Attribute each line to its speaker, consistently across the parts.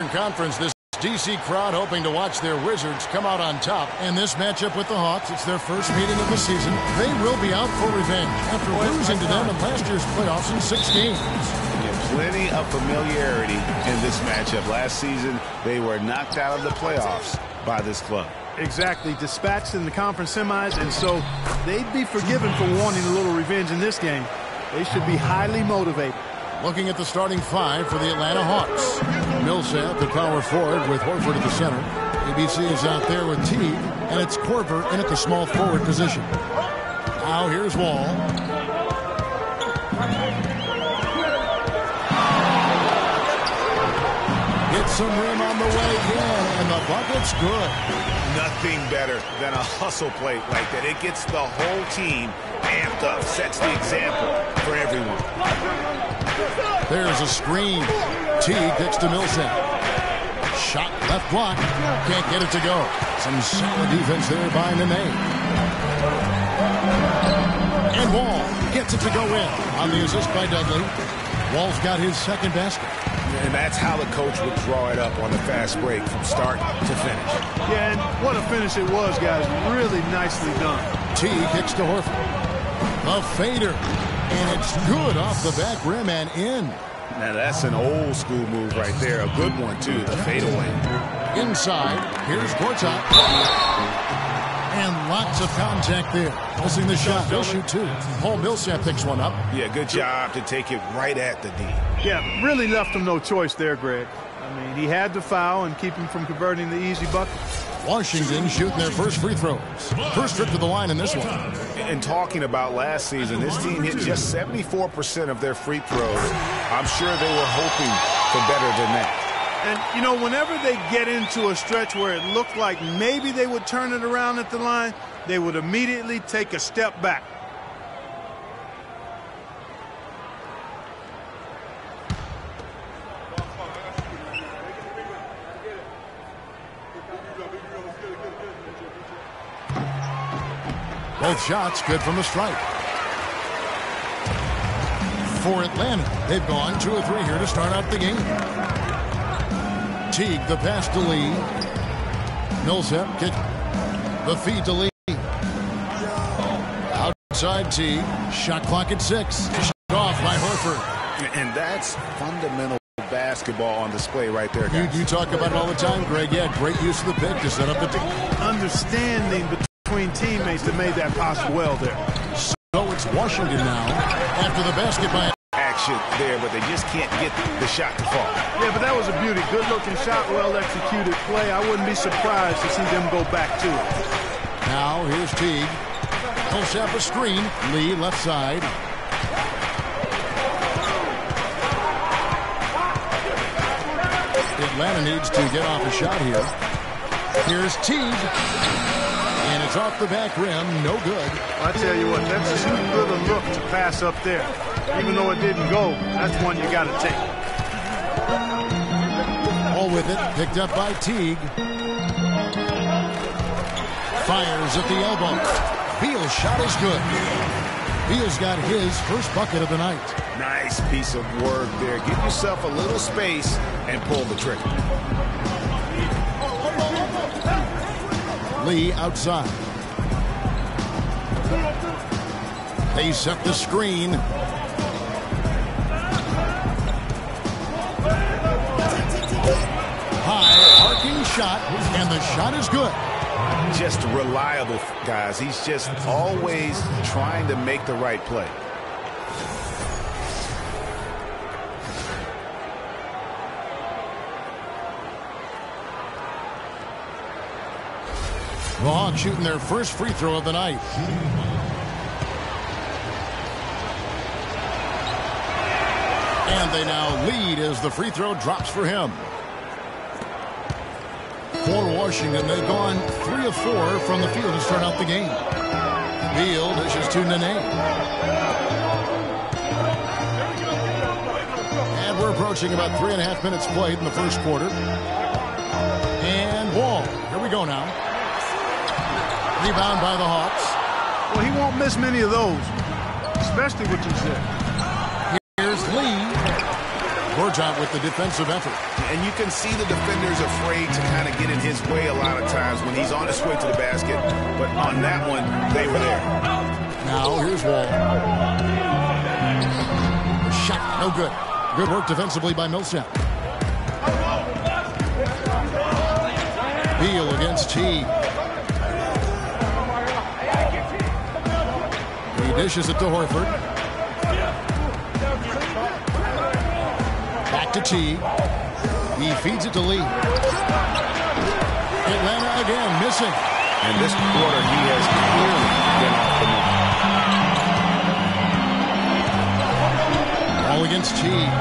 Speaker 1: Conference, this DC crowd hoping to watch their Wizards come out on top. In this matchup with the Hawks, it's their first meeting of the season. They will be out for revenge after losing to them in last year's playoffs in 6 games.
Speaker 2: Plenty of familiarity in this matchup. Last season, they were knocked out of the playoffs by this club.
Speaker 3: Exactly. Dispatched in the conference semis, and so they'd be forgiven for wanting a little revenge in this game. They should be highly motivated.
Speaker 1: Looking at the starting 5 for the Atlanta Hawks. Millsap, the power forward, with Horford at the center. ABC is out there with Teague, and it's Korver in at the small forward position. Now here's Wall. Gets some rim on the way in, and the bucket's good.
Speaker 2: Nothing better than a hustle play like that. It gets the whole team amped up, sets the example for everyone.
Speaker 1: There's a screen. Teague gets to Millsap. Shot left block. Can't get it to go. Some solid defense there by Nene. And Wall gets it to go in on the assist by Dudley. Wall's got his second basket.
Speaker 2: And that's how the coach would draw it up on the fast break from start to finish.
Speaker 3: Yeah, and what a finish it was, guys. Really nicely done.
Speaker 1: Teague kicks to Horford. A fader. And it's good off the back rim and in.
Speaker 2: Now that's an old school move right there. A good one, too, the fadeaway.
Speaker 1: Inside, here's Gortat. And lots of contact there. Missing the shot. They'll shoot 2. Paul Millsap picks one up.
Speaker 2: Yeah, good job to take it right at the D.
Speaker 3: Yeah, really left him no choice there, Greg. I mean, he had to foul and keep him from converting the easy bucket.
Speaker 1: Washington shooting their first free throws. First trip to the line in this one.
Speaker 2: And talking about last season, this team hit just 74% of their free throws. I'm sure they were hoping for better than that.
Speaker 3: And, you know, whenever they get into a stretch where it looked like maybe they would turn it around at the line, they would immediately take a step back.
Speaker 1: Both shots good from the stripe. For Atlanta, they've gone 2 of 3 here to start out the game. Teague, the pass to Lee. Millsap, kick. The feed to Lee. Outside Teague. Shot clock at 6. Shot off by Horford.
Speaker 2: And that's fundamental basketball on display right there, guys.
Speaker 1: You talk about it all the time, Greg. Yeah, great use of the pick to set up the
Speaker 3: understanding between teammates that made that possible well there.
Speaker 1: So it's Washington now after the basket by
Speaker 2: action there, but they just can't get the shot to fall.
Speaker 3: Yeah, but that was a beauty. Good-looking shot, well-executed play. I wouldn't be surprised to see them go back to it.
Speaker 1: Now here's Teague. Millsap a screen. Lee left side. Atlanta needs to get off a shot here. Here's Teague. And it's off the back rim. No good.
Speaker 3: I tell you what, that's too good a look to pass up there. Even though it didn't go, that's one you got to take.
Speaker 1: All with it. Picked up by Teague. Fires at the elbow. Beal's shot is good. Beal's got his first bucket of the night.
Speaker 2: Nice piece of work there. Give yourself a little space and pull the trigger.
Speaker 1: Lee outside. They set the screen. High arcing shot, and the shot is good.
Speaker 2: Just reliable, guys. He's just always trying to make the right play.
Speaker 1: The Hawks shooting their first free throw of the night. And they now lead as the free throw drops for him. For Washington, they've gone 3 of 4 from the field to start out the game. Beal dishes to Nene. And we're approaching about 3.5 minutes played in the first quarter. And Wall. Here we go now. Rebound by the Hawks.
Speaker 3: Well, he won't miss many of those, especially what you said.
Speaker 1: Here's Lee. Gortat with the defensive effort.
Speaker 2: And you can see the defenders afraid to kind of get in his way a lot of times when he's on his way to the basket. But on that one, they were there.
Speaker 1: Now here's Wall. The shot, no good. Good work defensively by Millsap. Beal against Teague. He dishes it to Horford. Back to Teague. He feeds it to Lee. Atlanta again missing.
Speaker 2: And this quarter, he has clearly been off the move.
Speaker 1: All against Teague.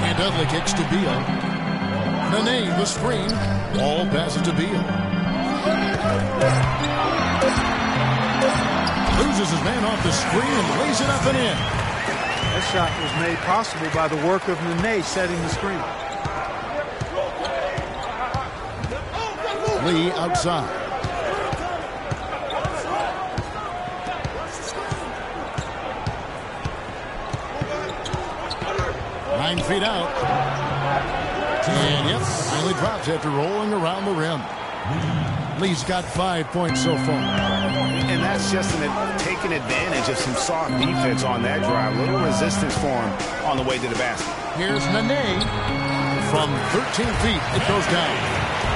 Speaker 1: And Dudley kicks to Beal. Nene, the screen. All passes to Beal. Loses his man off the screen and lays it up and in.
Speaker 3: That shot was made possible by the work of Nene setting the screen.
Speaker 1: Lee outside. Nine feet out. And yep, finally drops after rolling around the rim. Lee's got 5 points so far.
Speaker 2: And that's just taking advantage of some soft defense on that drive. Little resistance for him on the way to the basket.
Speaker 1: Here's Nene. From 13 feet, it goes down.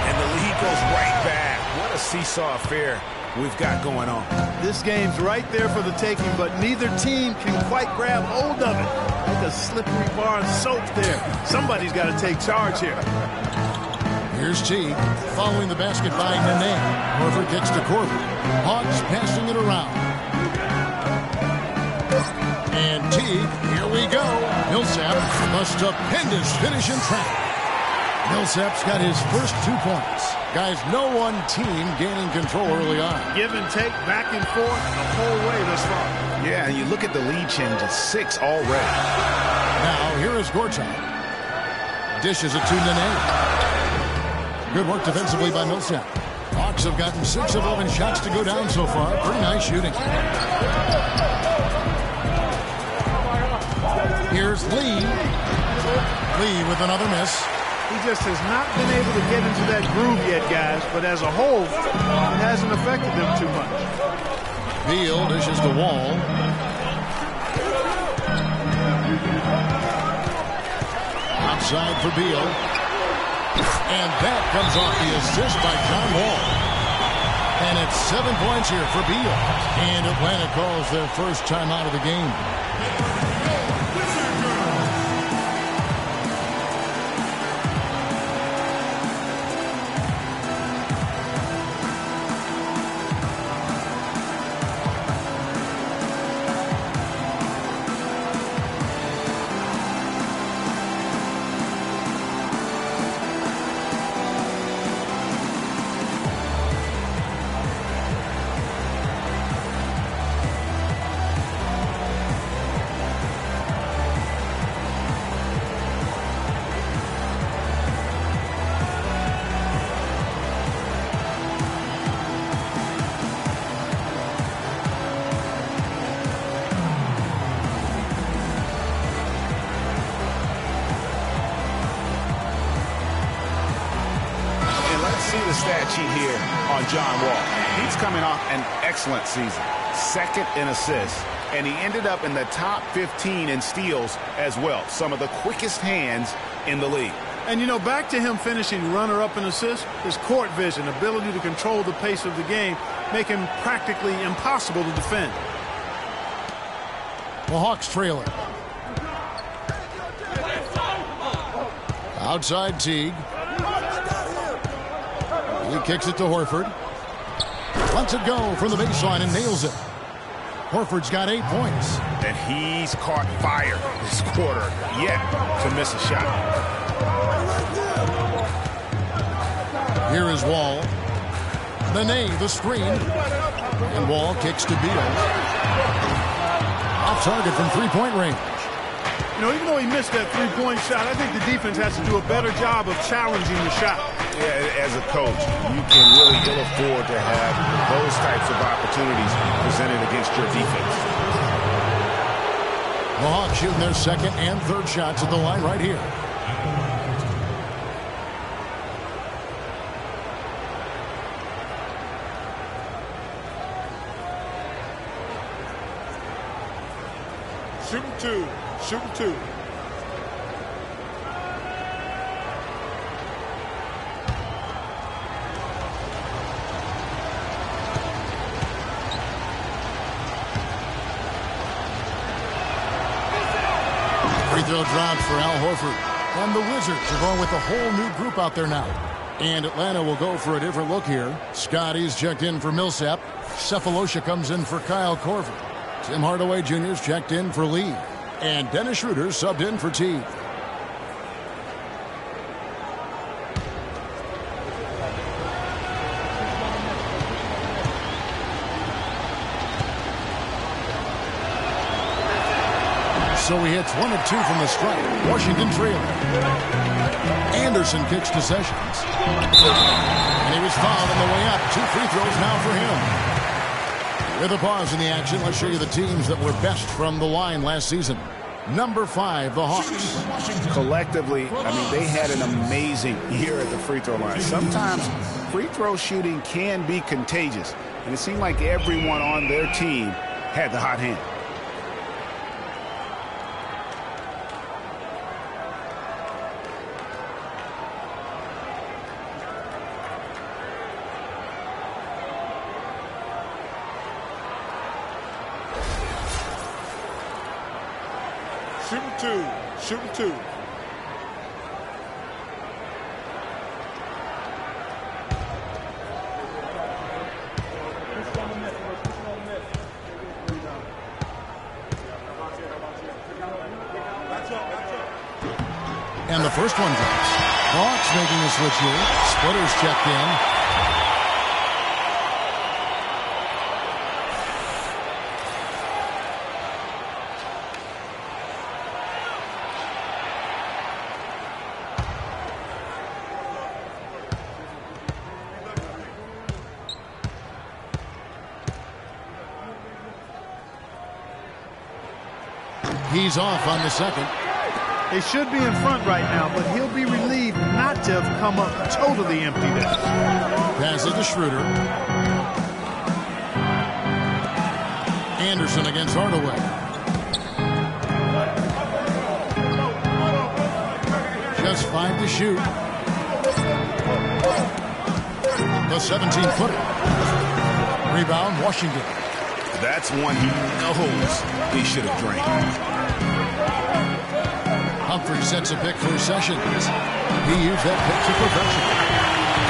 Speaker 2: And the lead goes right back. What a seesaw affair we've got going on.
Speaker 3: This game's right there for the taking, but neither team can quite grab hold of it. Like a slippery bar of soap there. Somebody's got to take charge here.
Speaker 1: Here's Teague, following the basket by Nene. Horford kicks to Corbin. Hawks passing it around. And Teague, here we go. Millsap, a stupendous finish and trap. Millsap's got his first 2 points. Guys, no one team gaining control early on.
Speaker 3: Give and take, back and forth, the whole way thus far.
Speaker 2: Yeah, and you look at the lead changes, 6 already.
Speaker 1: Now, here is Gortat. Dishes it to Nene. Good work defensively by Millsap. Hawks have gotten 6 of 11 shots to go down so far. Pretty nice shooting. Here's Lee. Lee with another miss.
Speaker 3: He just has not been able to get into that groove yet, guys. But as a whole, it hasn't affected them too much.
Speaker 1: Beal dishes the Wall. Outside for Beal. And that comes off the assist by John Wall. And it's 7 points here for Beal. And Atlanta calls their first timeout of the game.
Speaker 2: See the stat sheet here on John Wall. He's coming off an excellent season. 2nd in assists. And he ended up in the top 15 in steals as well. Some of the quickest hands in the league.
Speaker 3: And, you know, back to him finishing runner-up in assists, his court vision, ability to control the pace of the game, make him practically impossible to defend.
Speaker 1: The Hawks trail it. Outside Teague. He kicks it to Horford. Lets it go from the baseline and nails it. Horford's got 8 points.
Speaker 2: And he's caught fire this quarter yet to miss a shot.
Speaker 1: Here is Wall. Nene, the screen. And Wall kicks to Beal. Off target from three-point range.
Speaker 3: You know, even though he missed that three-point shot, I think the defense has to do a better job of challenging the shot.
Speaker 2: Yeah, as a coach, you can really ill afford to have those types of opportunities presented against your defense.
Speaker 1: The Hawks shooting their second and third shots at the line right here.
Speaker 3: Shooting two. Shooting two.
Speaker 1: Free throw drops for Al Horford. And the Wizards are going with a whole new group out there now. And Atlanta will go for a different look here. Scotty's checked in for Millsap. Cephalosha comes in for Kyle Korver. Tim Hardaway Jr.'s checked in for Lee. And Dennis Schroeder subbed in for Teague. So he hits 1 of 2 from the stripe. Washington trailing. Anderson kicks to Sessions. And he was fouled on the way up. 2 free throws now for him. With a pause in the action, let's show you the teams that were best from the line last season. Number 5, the Hawks.
Speaker 2: Collectively, they had an amazing year at the free throw line. Sometimes free throw shooting can be contagious. And it seemed like everyone on their team had the hot hand.
Speaker 3: Shooting two. Shooting two.
Speaker 1: And the first one drops. Hawks making a switch here. Splitter's checked in. He's off on the second.
Speaker 3: They should be in front right now, but he'll be relieved not to have come up totally empty there.
Speaker 1: Passes to Schroeder. Anderson against Hardaway. Just 5 to shoot. The 17-footer. Rebound, Washington.
Speaker 2: That's one he knows he should have drained.
Speaker 1: Humphrey sets a pick for Sessions. He used that pick to perfection.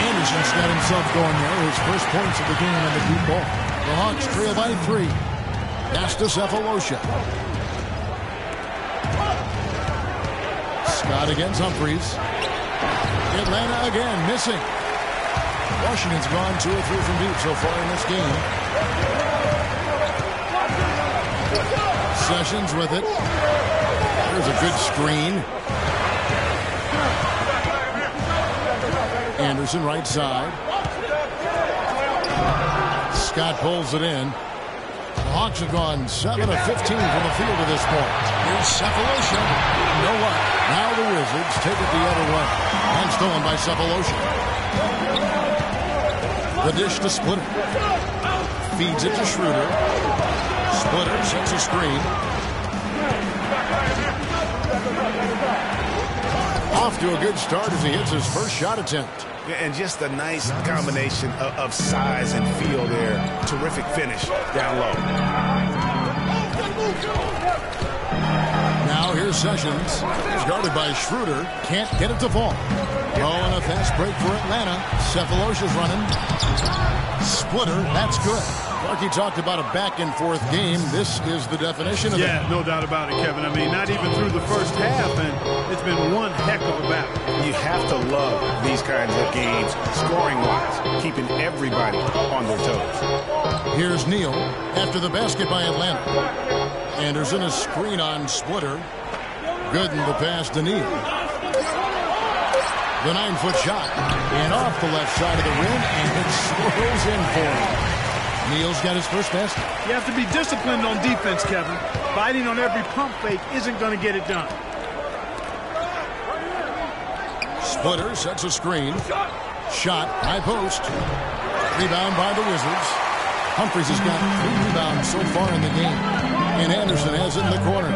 Speaker 1: Anderson's got himself going there. His first points of the game on the deep ball. The Hawks trail by 3. Pass to Cephalosha. Scott against Humphreys. Atlanta again missing. Washington's gone 2 or 3 from deep so far in this game. Sessions with it. There's a good screen. Anderson right side. Scott pulls it in. The Hawks have gone 7 of 15 from the field at this point. Here's Cephalosha. No luck. Now the Wizards take it the other way. And stolen by Cephalosha. The dish to Splitter. Feeds it to Schroeder. Splitter sets a screen. Off to a good start as he hits his first shot attempt.
Speaker 2: And just a nice combination of size and feel there. Terrific finish down low.
Speaker 1: Now here's Sessions. He's guarded by Schroeder. Can't get it to fall. Oh, and a fast break for Atlanta. Cephalosha's running. Splitter, that's good. Clarkie talked about a back-and-forth game. This is the definition of
Speaker 3: that. Yeah, no doubt about it, Kevin. Not even through the first half, and it's been one heck of a battle.
Speaker 2: You have to love these kinds of games, scoring-wise, keeping everybody on their toes.
Speaker 1: Here's Neal after the basket by Atlanta. Anderson, a screen on Splitter. Gooden the pass to Neal. The 9-foot shot. And off the left side of the rim, and it swirls in for him. Neal's got his first basket.
Speaker 3: You have to be disciplined on defense, Kevin. Biting on every pump fake isn't going to get it done.
Speaker 1: Splitter sets a screen. Shot, high post. Rebound by the Wizards. Humphries has got 3 rebounds so far in the game. And Anderson has it in the corner.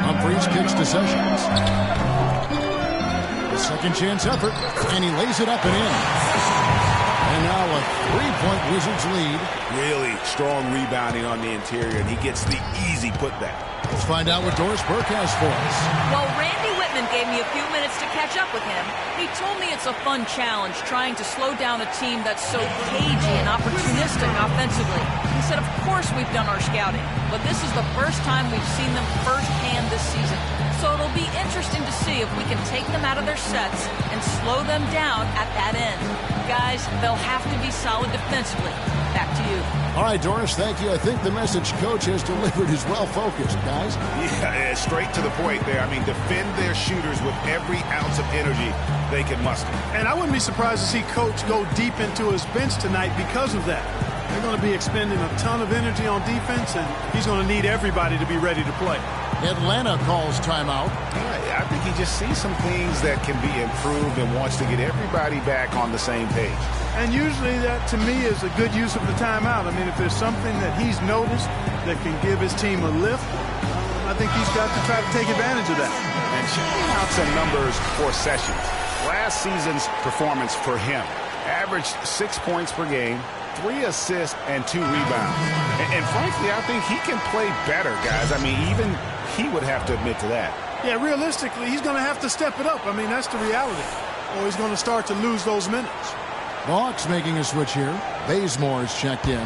Speaker 1: Humphries kicks to Sessions. A second chance effort, and he lays it up and in. And now a 3-point Wizards lead.
Speaker 2: Really strong rebounding on the interior, and he gets the easy putback.
Speaker 1: Let's find out what Doris Burke has for us.
Speaker 4: Well, Randy Whitman gave me a few minutes to catch up with him. He told me it's a fun challenge trying to slow down a team that's so cagey and opportunistic offensively. He said, of course we've done our scouting, but this is the first time we've seen them firsthand this season. So it'll be interesting to see if we can take them out of their sets and slow them down at that end. Guys, they'll have to be solid defensively. Back to you.
Speaker 1: All right, Doris, thank you. I think the message coach has delivered is well-focused, guys.
Speaker 2: Yeah, straight to the point there. I mean, defend their shooters with every ounce of energy they can muster.
Speaker 3: And I wouldn't be surprised to see Coach go deep into his bench tonight because of that. They're going to be expending a ton of energy on defense, and he's going to need everybody to be ready to play.
Speaker 1: Atlanta calls timeout.
Speaker 2: Yeah, I think he just sees some things that can be improved and wants to get everybody back on the same page.
Speaker 3: And usually that, to me, is a good use of the timeout. I mean, if there's something that he's noticed that can give his team a lift, I think he's got to try to take advantage of that.
Speaker 2: And checking out some numbers for Sessions. Last season's performance for him averaged 6 points per game, 3 assists, and 2 rebounds. And frankly, I think he can play better, guys. I mean, even he would have to admit to that.
Speaker 3: Yeah, realistically, he's going to have to step it up. I mean, that's the reality. Or he's going to start to lose those minutes.
Speaker 1: The Hawks making a switch here. Bazemore is checked in.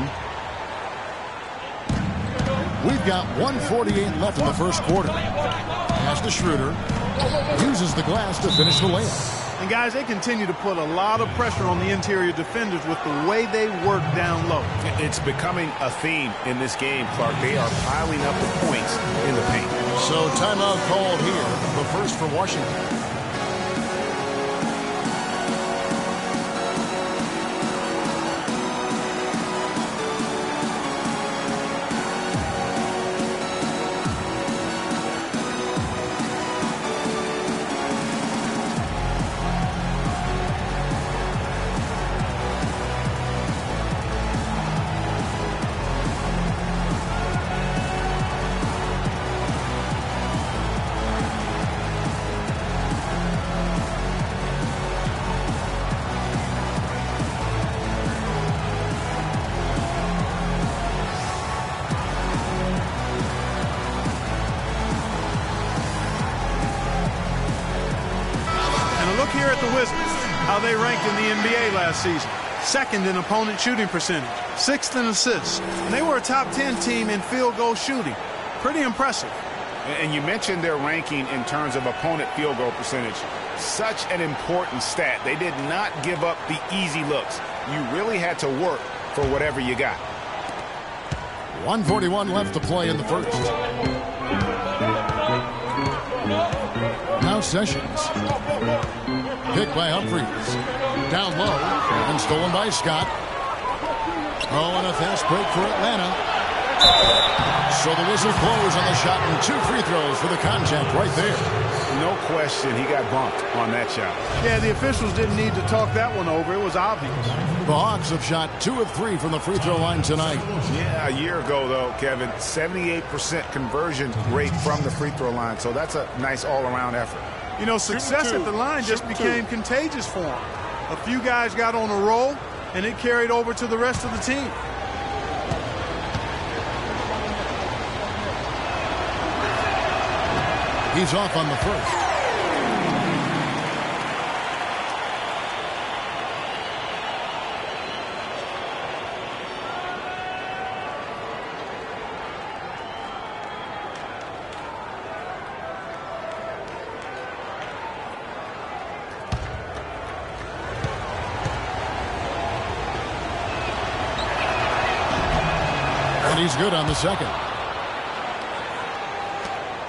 Speaker 1: We've got 1:48 left in the first quarter. Pass to Schroeder. Uses the glass to finish the layup.
Speaker 3: And, guys, they continue to put a lot of pressure on the interior defenders with the way they work down low.
Speaker 2: It's becoming a theme in this game, Clark. They are piling up the points in the paint.
Speaker 1: So timeout called here, the first for Washington.
Speaker 3: They ranked in the NBA last season. 2nd in opponent shooting percentage, 6th in assists, and they were a top 10 team in field goal shooting. Pretty impressive.
Speaker 2: And you mentioned their ranking in terms of opponent field goal percentage. Such an important stat. They did not give up the easy looks. You really had to work for whatever you got.
Speaker 1: 1:41 left to play in the first. Now Sessions. Picked by Humphries. Down low and stolen by Scott. Oh, and a fast break for Atlanta. So the whistle blows on the shot and 2 free throws for the contact right there.
Speaker 2: No question he got bumped on that shot.
Speaker 3: Yeah, the officials didn't need to talk that one over. It was obvious.
Speaker 1: The Hawks have shot 2 of 3 from the free throw line tonight.
Speaker 2: Yeah, a year ago, though, Kevin, 78% conversion rate from the free throw line. So that's a nice all-around effort.
Speaker 3: You know, success at the line just became contagious for him. A few guys got on a roll, and it carried over to the rest of the team.
Speaker 1: He's off on the first. He's good on the second.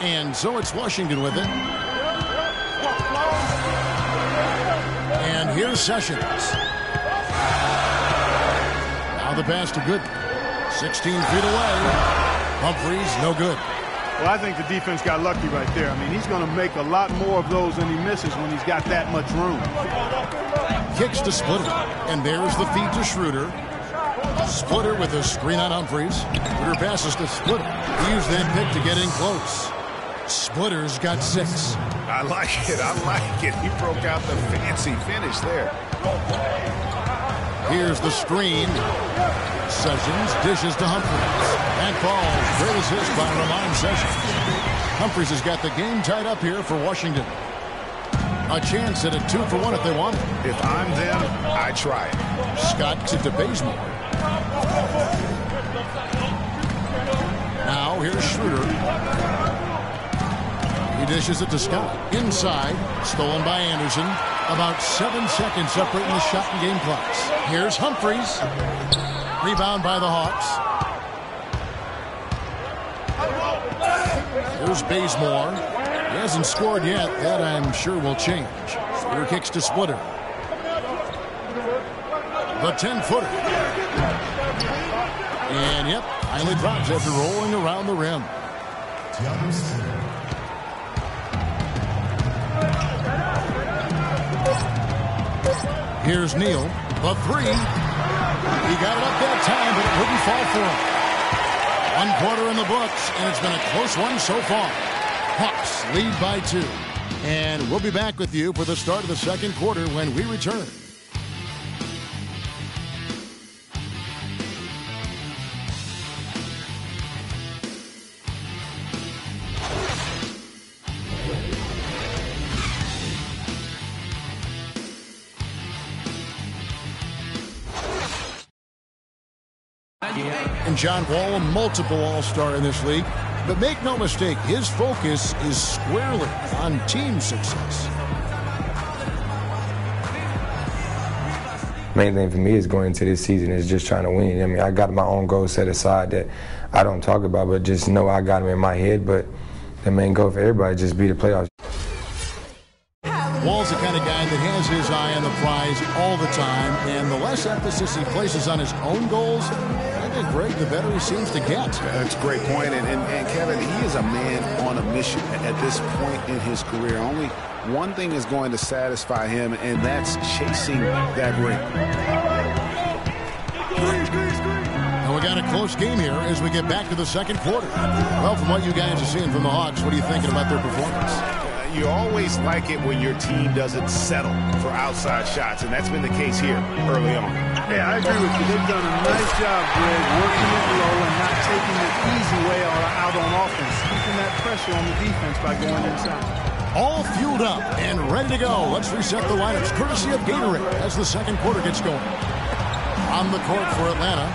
Speaker 1: And so it's Washington with it. And here's Sessions. Now the pass to Gooden. 16 feet away. Humphries, no good.
Speaker 3: Well, I think the defense got lucky right there. I mean, he's going to make a lot more of those than he misses when he's got that much room.
Speaker 1: Kicks to Splitter. And there's the feed to Schroeder. Splitter with a screen on Humphries. Schroeder passes to Splitter. He used that pick to get in close. Splitter's got 6.
Speaker 2: I like it. I like it. He broke out the fancy finish there.
Speaker 1: Here's the screen. Sessions dishes to Humphries. That falls. Great assist by Ramon Sessions. Humphries has got the game tied up here for Washington. A chance at a 2-for-1 if they want it.
Speaker 2: If I'm them, I try it.
Speaker 1: Scott to Bazemore. Now here's Schroeder. He dishes it to Scott. Inside. Stolen by Anderson. About 7 seconds separating the shot and game clocks. Here's Humphries. Rebound by the Hawks. Here's Bazemore. He hasn't scored yet. That, I'm sure, will change. Splitter kicks to Splitter. The 10-footer. And, yep, finally drops after rolling around the rim. Here's Neal. The 3. He got it up that time, but it wouldn't fall for him. 1 quarter in the books, and it's been a close one so far. Hawks lead by 2. And we'll be back with you for the start of the second quarter when we return. And John Wall, a multiple All-Star in this league. But make no mistake, his focus is squarely on team success.
Speaker 5: Main thing for me is going into this season is just trying to win. I mean, I got my own goals set aside that I don't talk about, but just know I got them in my head. But the main goal for everybody is just be the playoffs.
Speaker 1: Wall's the kind of guy that has his eye on the prize all the time, and the less emphasis he places on his own goals, I think, Greg, the better he seems to get.
Speaker 2: That's a great point. And Kevin, he is a man on a mission at this point in his career. Only one thing is going to satisfy him, and that's chasing that ring.
Speaker 1: And we got a close game here as we get back to the second quarter. Well, from what you guys are seeing from the Hawks, what are you thinking about their performance?
Speaker 2: You always like it when your team doesn't settle for outside shots, and that's been the case here early on.
Speaker 3: Yeah, I agree with you. They've done a nice job, Greg, working it low and not taking the easy way out on offense, keeping that pressure on the defense by going inside.
Speaker 1: All fueled up and ready to go. Let's reset the lineups, courtesy of Gatorade, as the second quarter gets going. On the court for Atlanta,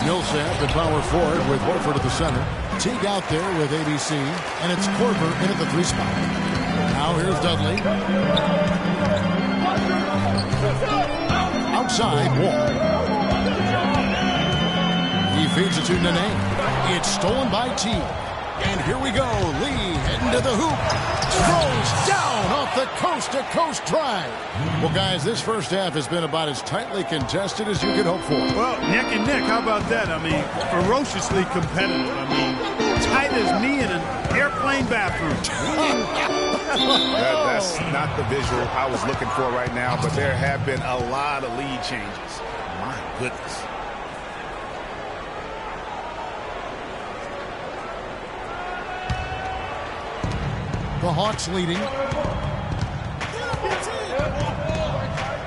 Speaker 1: Millsap at power forward with Horford at the center. Teague out there with ABC, and it's Korver in at the 3 spot. Now here's Dudley. Outside, Wall. He feeds it to Nene. It's stolen by Teague. And here we go. Lee heading to the hoop. Throws down off the coast-to-coast drive. Well, guys, this first half has been about as tightly contested as you could hope for.
Speaker 3: Well, neck and neck, how about that? I mean, ferociously competitive. I mean, tight as me in an airplane bathroom.
Speaker 2: That's not the visual I was looking for right now, but there have been a lot of lead changes. My goodness.
Speaker 1: The Hawks leading.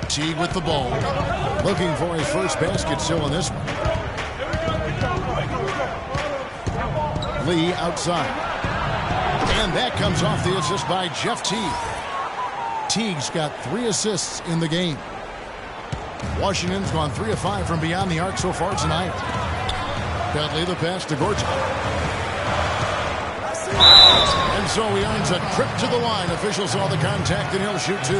Speaker 1: Teague with the ball. Looking for his first basket still in this one. Lee outside. And that comes off the assist by Jeff Teague. Teague's got 3 assists in the game. Washington's gone 3 of 5 from beyond the arc so far tonight. Dudley the pass to Gortat. And so he earns a trip to the line. Officials saw the contact and he'll shoot 2.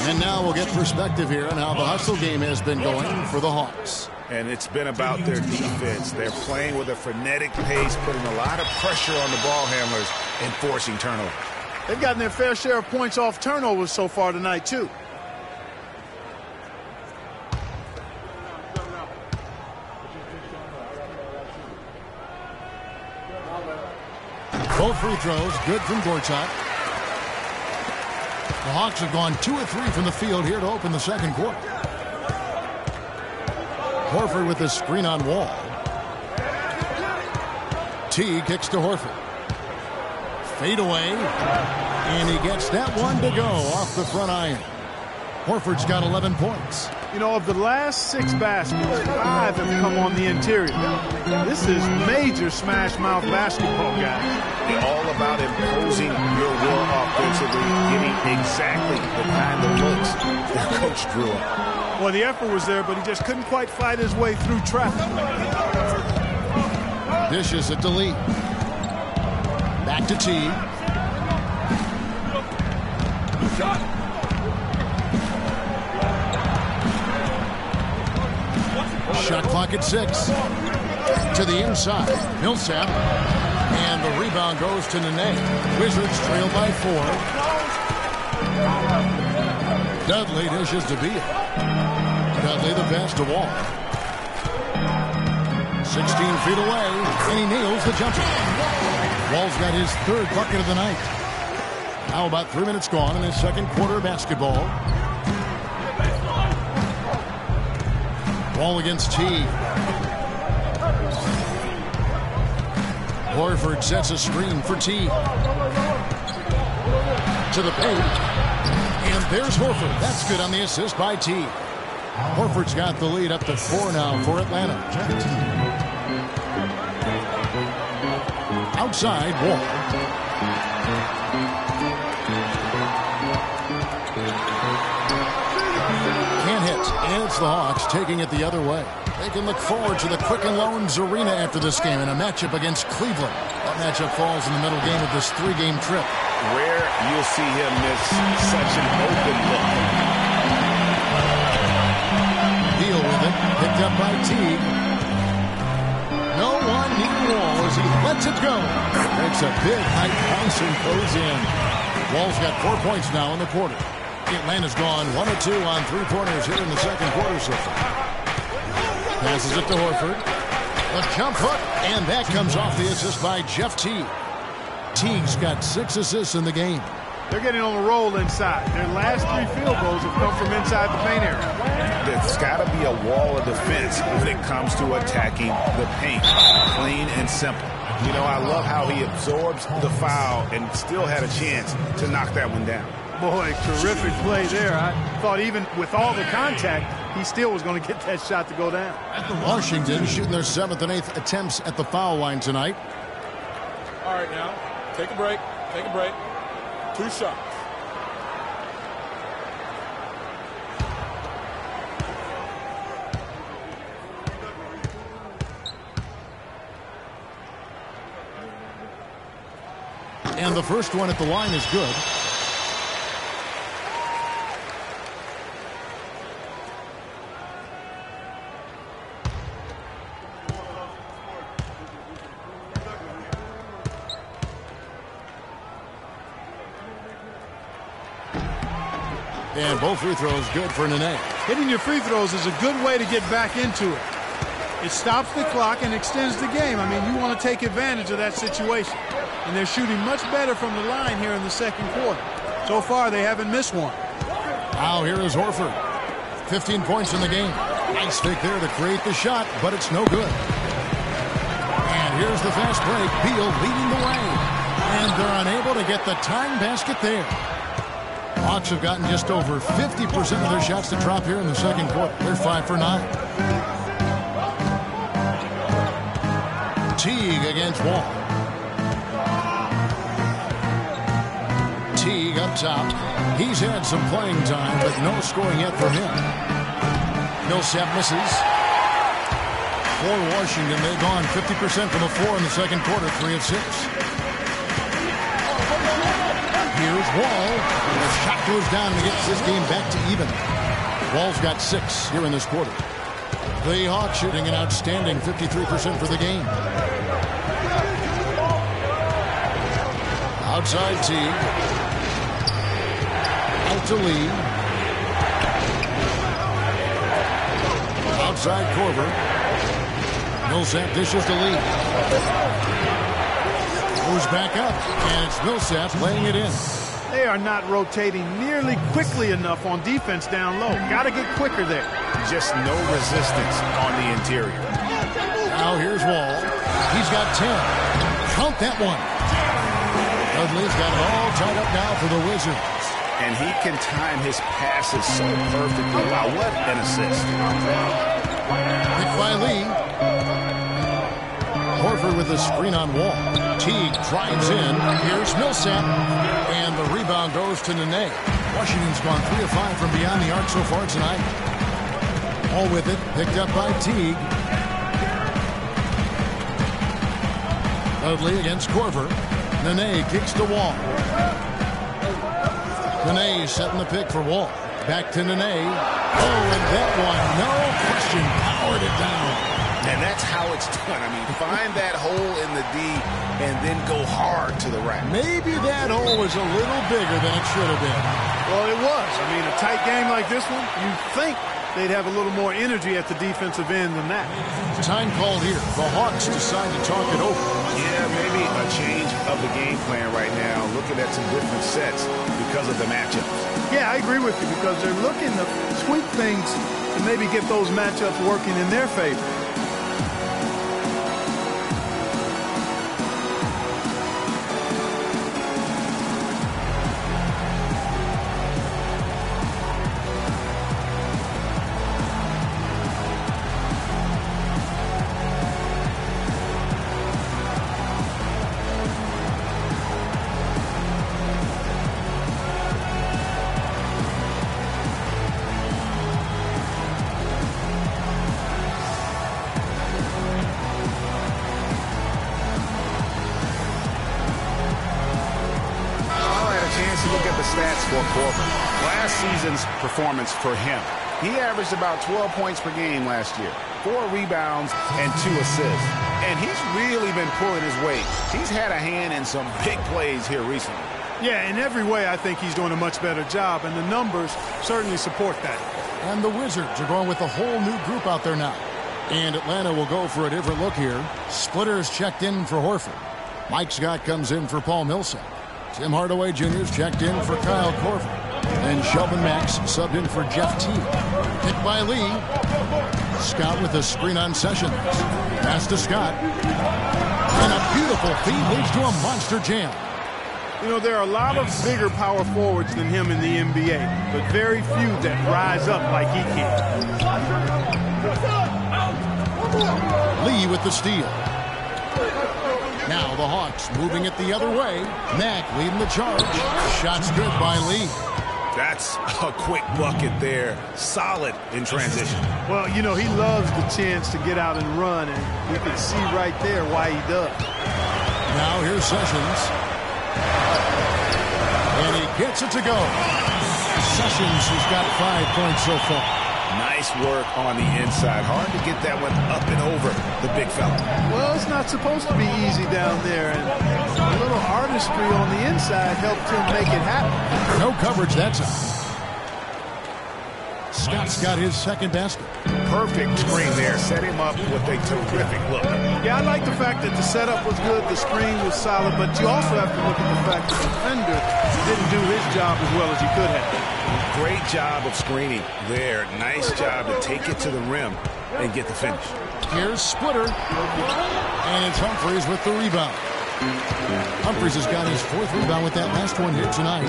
Speaker 1: And now we'll get perspective here on how the hustle game has been going for the Hawks.
Speaker 2: And it's been about their defense. They're playing with a frenetic pace, putting a lot of pressure on the ball handlers and forcing turnovers.
Speaker 3: They've gotten their fair share of points off turnovers so far tonight, too.
Speaker 1: Both free throws good from Gortat. The Hawks have gone 2 of 3 from the field here to open the second quarter. Horford with the screen on Wall. T kicks to Horford. Fade away. And he gets that one to go off the front iron. Horford's got 11 points.
Speaker 3: You know, of the last 6 baskets, 5 have come on the interior. This is major smash mouth basketball, guys.
Speaker 2: It's all about imposing your will offensively, getting exactly the kind of looks their coach drew up.
Speaker 3: Well, the effort was there, but he just couldn't quite fight his way through traffic.
Speaker 1: Dishes at the lead. Back to T. Shot clock at 6. To the inside. Millsap. And the rebound goes to Nene. Wizards trail by 4. Dudley dishes to Beal. Dudley the pass to Wall. 16 feet away. And he nails the jumper. Wall's got his 3rd bucket of the night. Now about 3 minutes gone in his second quarter of basketball. Wall against T. Horford sets a screen for T. To the paint. And there's Horford. That's good on the assist by T. Horford's got the lead up to 4 now for Atlanta. Outside, Wall. Can't hit, and it's the Hawks taking it the other way. They can look forward to the Quicken Loans Arena after this game in a matchup against Cleveland. That matchup falls in the middle game of this 3-game trip.
Speaker 2: Where you'll see him miss such an open look.
Speaker 1: Deal with it, picked up by Teague. No one needing Wall as he lets it go. Makes a big height bounce and goes in. Wall's got 4 points now in the quarter. Atlanta's gone 1 of 2 on 3-pointers here in the second quarter so far. Passes it to Horford. A jump hook, and that comes off the assist by Jeff Teague. Teague's got 6 assists in the game.
Speaker 3: They're getting on the roll inside. Their last 3 field goals have come from inside the paint area.
Speaker 2: There's got to be a wall of defense when it comes to attacking the paint. Plain and simple. You know, I love how he absorbs the foul and still had a chance to knock that one down.
Speaker 3: Boy, terrific play there. I thought even with all the contact, he still was going to get that shot to go down.
Speaker 1: Washington shooting their 7th and 8th attempts at the foul line tonight.
Speaker 6: All right, now, take a break. Take a break. 2 shots.
Speaker 1: And the first one at the line is good. And both free throws good for Nene.
Speaker 3: Hitting your free throws is a good way to get back into it. It stops the clock and extends the game. I mean, you want to take advantage of that situation. And they're shooting much better from the line here in the second quarter. So far, they haven't missed one.
Speaker 1: Now here is Horford. 15 points in the game. Nice fake there to create the shot, but it's no good. And here's the fast break. Beal leading the way. And they're unable to get the tying basket there. Hawks have gotten just over 50% of their shots to drop here in the second quarter. They're 5 for 9. Teague against Wall. Teague up top. He's had some playing time, but no scoring yet from him. Millsap misses. For Washington, they've gone 50% from the floor in the second quarter, 3 of 6. Here's Wall. The shot goes down and gets this game back to even. Wall's got 6 here in this quarter. The Hawks shooting an outstanding 53% for the game. Out Outside Teague. Out to Lee. Outside Korver. Millsap dishes to Lee. Moves back up, and it's Millsap laying it in.
Speaker 3: They are not rotating nearly quickly enough on defense down low. Got to get quicker there.
Speaker 2: Just no resistance on the interior.
Speaker 1: Now here's Wall. He's got 10. Count that one. Dudley's got it all tied up now for the Wizards.
Speaker 2: And he can time his passes so perfectly. Wow, what an assist.
Speaker 1: Picked by Lee. Horford with a screen on Wall. Teague drives in. Here's Millsap. And the rebound goes to Nene. Washington's gone 3 of 5 from beyond the arc so far tonight. All with it. Picked up by Teague. Dudley against Korver. Nene kicks to Wall. Nene setting the pick for Wall. Back to Nene. Oh, and that one, no question, powered it down.
Speaker 2: And that's how it's done. I mean, find that hole in the D and then go hard to the rack.
Speaker 1: Maybe that hole was a little bigger than it should have been.
Speaker 3: Well, it was. I mean, a tight game like this one, you'd think they'd have a little more energy at the defensive end than that.
Speaker 1: Time called here. The Hawks decide to talk it over.
Speaker 2: Yeah, maybe a change of the game plan right now, looking at some different sets because of the matchups.
Speaker 3: Yeah, I agree with you because they're looking to tweak things to maybe get those matchups working in their favor.
Speaker 2: Last season's performance for him. He averaged about 12 points per game last year, 4 rebounds and 2 assists. And he's really been pulling his weight. He's had a hand in some big plays here recently.
Speaker 3: Yeah, in every way, I think he's doing a much better job, and the numbers certainly support that.
Speaker 1: And the Wizards are going with a whole new group out there now. And Atlanta will go for a different look here. Splitter's checked in for Horford. Mike Scott comes in for Paul Millsap. Tim Hardaway Jr.'s checked in for Kyle Korver. And Shelvin Max subbed in for Jeff Teague. Picked by Lee. Scott with a screen on Sessions. Pass to Scott. And a beautiful feed leads to a monster jam.
Speaker 3: You know, there are a lot of bigger power forwards than him in the NBA, but very few that rise up like he can.
Speaker 1: Lee with the steal. Now the Hawks moving it the other way. Mack leading the charge. Shots good by Lee.
Speaker 2: That's a quick bucket there. Solid in transition.
Speaker 3: Well, you know, he loves the chance to get out and run, and you can see right there why he does.
Speaker 1: Now here's Sessions. And he gets it to go. Sessions has got 5 points so far.
Speaker 2: Nice work on the inside. Hard to get that one up and over the big fella.
Speaker 3: Well, it's not supposed to be easy down there, and a little artistry on the inside helped him make it happen.
Speaker 1: No coverage that time. Scott's got his second basket.
Speaker 2: Perfect screen there. Set him up with a terrific look.
Speaker 3: Yeah, I like the fact that the setup was good, the screen was solid, but you also have to look at the fact that the defender didn't do his job as well as he could have.
Speaker 2: Great job of screening there. Nice job to take it to the rim and get the finish.
Speaker 1: Here's Splitter. And it's Humphries with the rebound. Humphries has got his 4th rebound with that last one here tonight.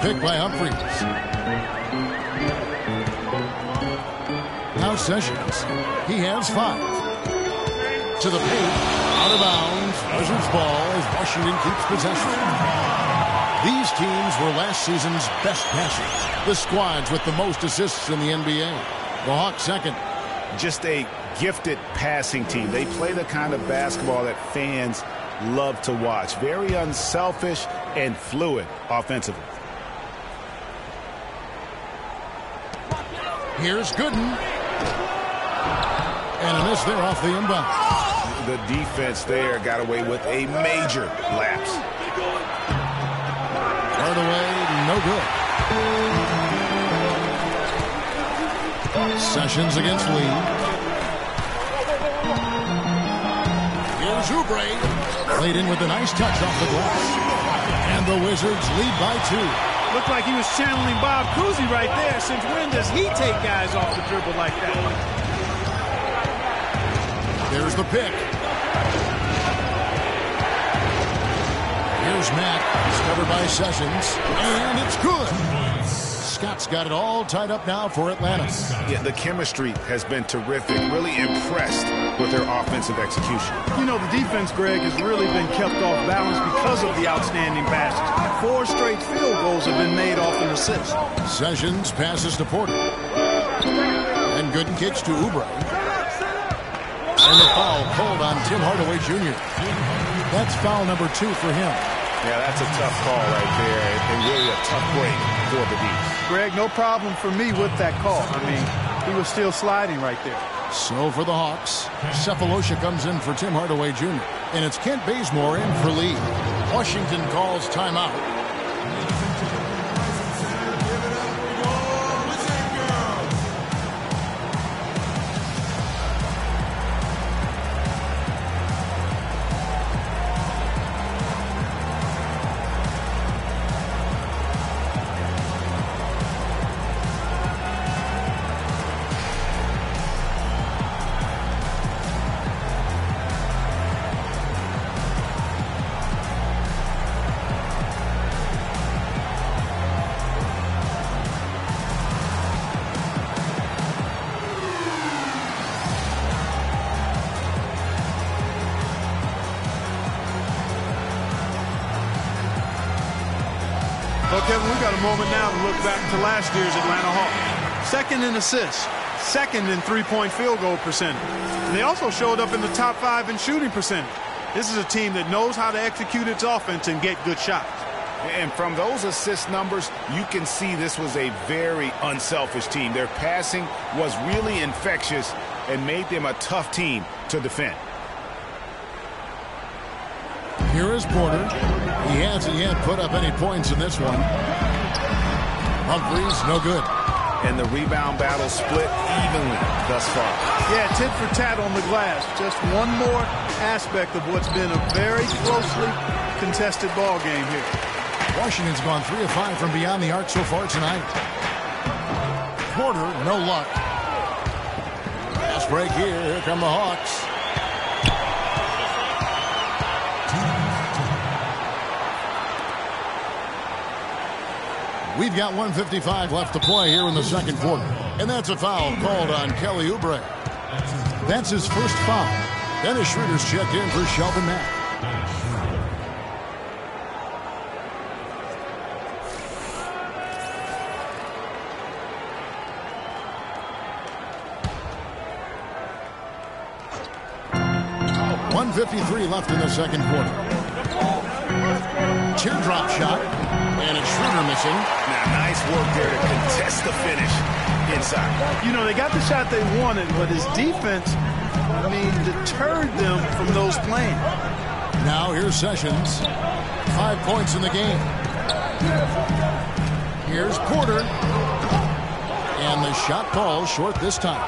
Speaker 1: Picked by Humphries. Now Sessions. He has 5. To the paint. Out of bounds. Wizards ball as Washington keeps possession. These teams were last season's best passers. The squads with the most assists in the NBA. The Hawks second.
Speaker 2: Just a gifted passing team. They play the kind of basketball that fans love to watch. Very unselfish and fluid offensively.
Speaker 1: Here's Gooden. And a miss there off the inbound.
Speaker 2: The defense there got away with a major lapse.
Speaker 1: Hardaway, no good. Sessions against Lee. Here's Oubre. Played in with a nice touch off the glass. And the Wizards lead by 2.
Speaker 3: Looked like he was channeling Bob Cousy right there. Since when does he take guys off the dribble like that?
Speaker 1: There's the pick. Here's Matt. He's covered by Sessions. And it's good. Scott's got it all tied up now for Atlanta.
Speaker 2: Yeah, the chemistry has been terrific. Really impressed with their offensive execution.
Speaker 3: You know, the defense, Greg, has really been kept off balance because of the outstanding passes. 4 straight field goals have been made off an assist.
Speaker 1: Sessions passes to Porter. And Gooden kicks to Oubre. And the foul called on Tim Hardaway Jr. That's foul number 2 for him.
Speaker 2: Yeah, that's a tough call right there, and really a tough break for the D's.
Speaker 3: Greg, no problem for me with that call. I mean, he was still sliding right there.
Speaker 1: So for the Hawks, Cephalosha comes in for Tim Hardaway Jr. And it's Kent Bazemore in for Lee. Washington calls timeout.
Speaker 3: Well, Kevin, we got a moment now to look back to last year's Atlanta Hawks. Second in assists, second in three-point field goal percentage. And they also showed up in the top 5 in shooting percentage. This is a team that knows how to execute its offense and get good shots.
Speaker 2: And from those assist numbers, you can see this was a very unselfish team. Their passing was really infectious and made them a tough team to defend.
Speaker 1: Here is Porter. He hasn't yet put up any points in this one. Humphries, no good.
Speaker 2: And the rebound battle split evenly thus far.
Speaker 3: Yeah, tit for tat on the glass. Just one more aspect of what's been a very closely contested ball game here.
Speaker 1: Washington's gone 3 of 5 from beyond the arc so far tonight. Porter, no luck. Fast break here. Here come the Hawks. We've got 1:55 left to play here in the second quarter. And that's a foul called on Kelly Oubre. That's his first foul. Dennis Schroeder's checked in for Shelvin Mack. .153 left in the second quarter. Teardrop shot. And it's Schroeder missing.
Speaker 2: Now, nice work there to contest the finish inside.
Speaker 3: You know, they got the shot they wanted, but his defense, deterred them from those playing.
Speaker 1: Now here's Sessions. 5 points in the game. Here's Porter. And the shot falls short this time.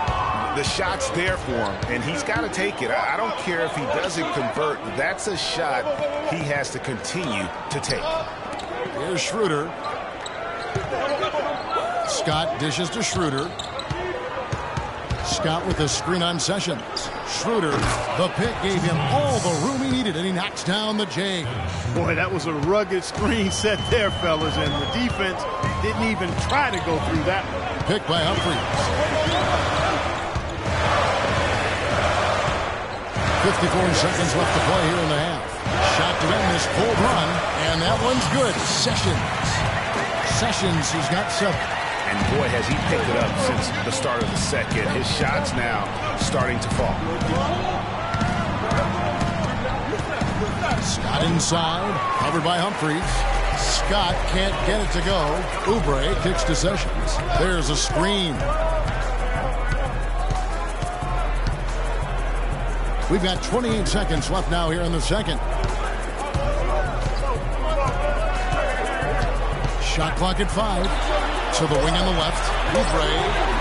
Speaker 2: The shot's there for him, and he's got to take it. I don't care if he doesn't convert. That's a shot he has to continue to take.
Speaker 1: Here's Schroeder. Scott dishes to Schroeder. Scott with a screen on Sessions. Schroeder, the pick gave him all the room he needed, and he knocks down the J.
Speaker 3: Boy, that was a rugged screen set there, fellas, and the defense didn't even try to go through that one.
Speaker 1: Picked by Humphries. 54 seconds left to play here in the half. Shot to end this cold run, and that one's good. Sessions, he's got 7.
Speaker 2: And boy, has he picked it up since the start of the second. His shot's now starting to fall.
Speaker 1: Scott inside, covered by Humphries. Scott can't get it to go. Oubre kicks to Sessions. There's a screen. We've got 28 seconds left now here in the second. Shot clock at 5. So the wing on the left. Oubre,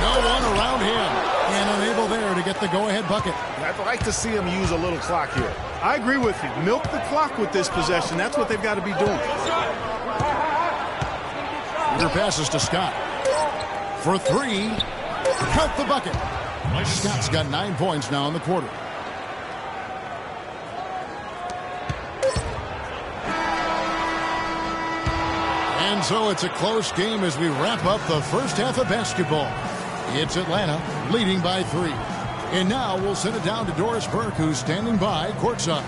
Speaker 1: no one around him. And unable there to get the go-ahead bucket.
Speaker 2: I'd like to see him use a little clock here.
Speaker 3: I agree with you. Milk the clock with this possession. That's what they've got to be doing.
Speaker 1: Your passes to Scott. For 3. Count the bucket. Scott's got 9 points now in the quarter. And so it's a close game as we wrap up the first half of basketball. It's Atlanta leading by 3. And now we'll send it down to Doris Burke, who's standing by courtside.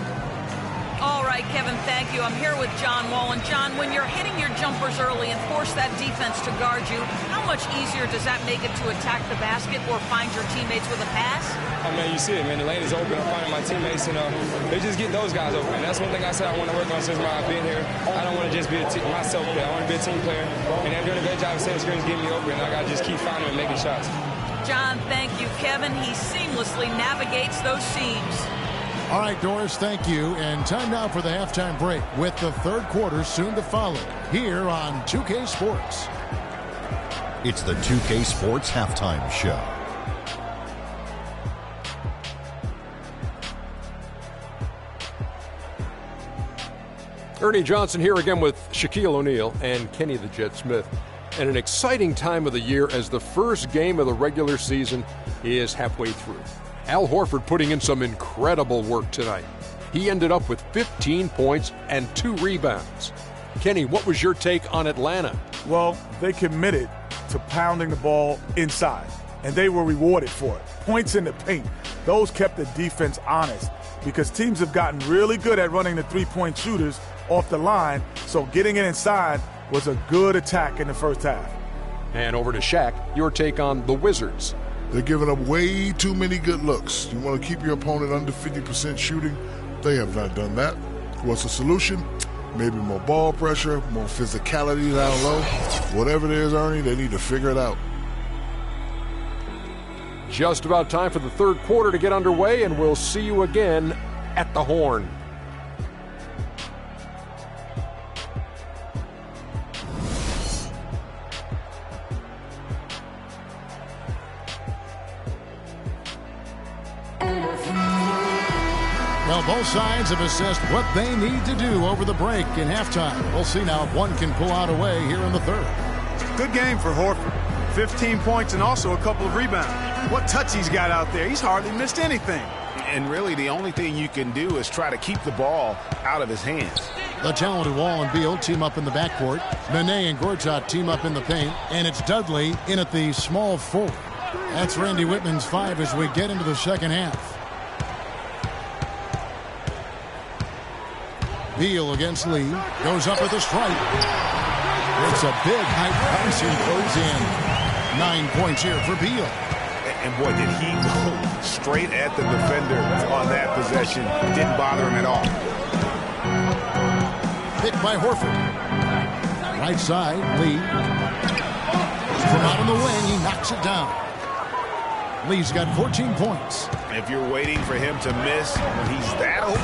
Speaker 4: All right, Kevin, thank you. I'm here with John Wall. And, John, when you're hitting your jumpers early and force that defense to guard you, how much easier does that make it to attack the basket or find your teammates with a pass?
Speaker 5: I mean, you see it, man. The lane is open. I'm finding my teammates, and they just get those guys open. That's one thing I said I want to work on since I've been here. I don't want to just be myself player. I want to be a team player. And they're doing a great job of setting screens, getting me open. And I got to just keep finding and making shots.
Speaker 4: John, thank you. Kevin, he seamlessly navigates those seams.
Speaker 1: All right, Doris, thank you. And time now for the halftime break with the third quarter soon to follow here on 2K Sports.
Speaker 7: It's the 2K Sports Halftime Show.
Speaker 8: Ernie Johnson here again with Shaquille O'Neal and Kenny the Jet Smith. And an exciting time of the year as the first game of the regular season is halfway through. Al Horford putting in some incredible work tonight. He ended up with 15 points and 2 rebounds. Kenny, what was your take on Atlanta?
Speaker 9: Well, they committed to pounding the ball inside, and they were rewarded for it. Points in the paint. Those kept the defense honest because teams have gotten really good at running the three-point shooters off the line, so getting it inside was a good attack in the first half.
Speaker 8: And over to Shaq, your take on the Wizards.
Speaker 10: They're giving up way too many good looks. You want to keep your opponent under 50% shooting? They have not done that. What's the solution? Maybe more ball pressure, more physicality down low. Whatever it is, Ernie, they need to figure it out.
Speaker 8: Just about time for the third quarter to get underway, and we'll see you again at the Horn.
Speaker 1: Well, both sides have assessed what they need to do over the break in halftime. We'll see now if one can pull out a way here in the third.
Speaker 3: Good game for Horford. 15 points and also a couple of rebounds. What touch he's got out there. He's hardly missed anything.
Speaker 2: And really the only thing you can do is try to keep the ball out of his hands.
Speaker 1: The talented Wall and Beal team up in the backcourt. Nene and Gortat team up in the paint. And it's Dudley in at the small forward. That's Randy Whitman's 5 as we get into the second half. Beal against Lee. Goes up with a strike. It's a big high pass and goes in. 9 points here for Beal.
Speaker 2: And boy, did he go straight at the defender on that possession. Didn't bother him at all.
Speaker 1: Picked by Horford. Right side, Lee. From out on the wing, he knocks it down. Lee's got 14 points.
Speaker 2: If you're waiting for him to miss when he's that open,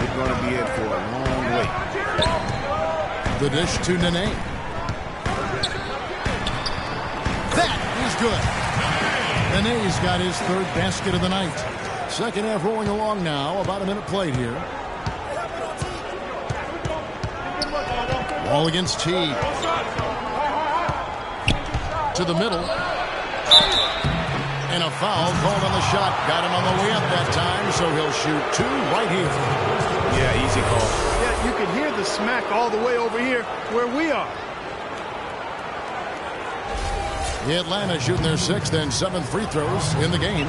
Speaker 2: you're going to be in for a long wait.
Speaker 1: The dish to Nene. That is good. Nene's got his third basket of the night. Second half rolling along now. About a minute played here. Ball against T. To the middle. And a foul called on the shot. Got him on the way up that time, so he'll shoot 2 right here.
Speaker 2: Yeah, easy call.
Speaker 3: Yeah, you can hear the smack all the way over here where we are.
Speaker 1: The Atlanta shooting their 6th and 7th free throws in the game.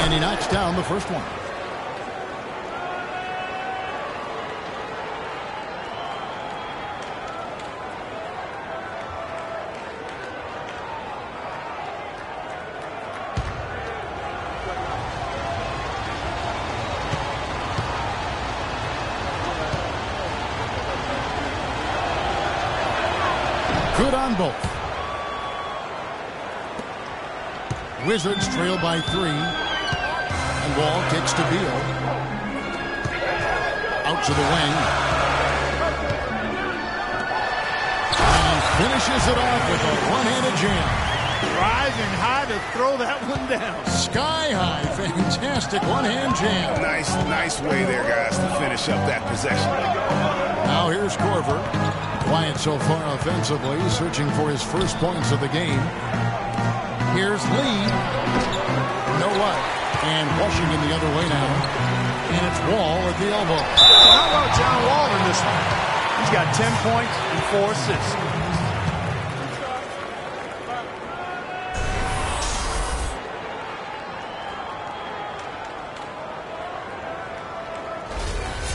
Speaker 1: And he knocks down the first one. Good on both. Wizards trail by 3. And Wall kicks to Beal. Out to the wing. And finishes it off with a one-handed jam.
Speaker 3: Rising high to throw that one down.
Speaker 1: Sky high. Fantastic one-hand jam.
Speaker 2: Nice way there, guys, to finish up that possession.
Speaker 1: Now here's Korver. Quiet so far offensively, searching for his first points of the game. Here's Lee. No luck. And Washington the other way now. And it's Wall at the elbow.
Speaker 3: How about John Wall in this one? He's got 10 points and 4 assists.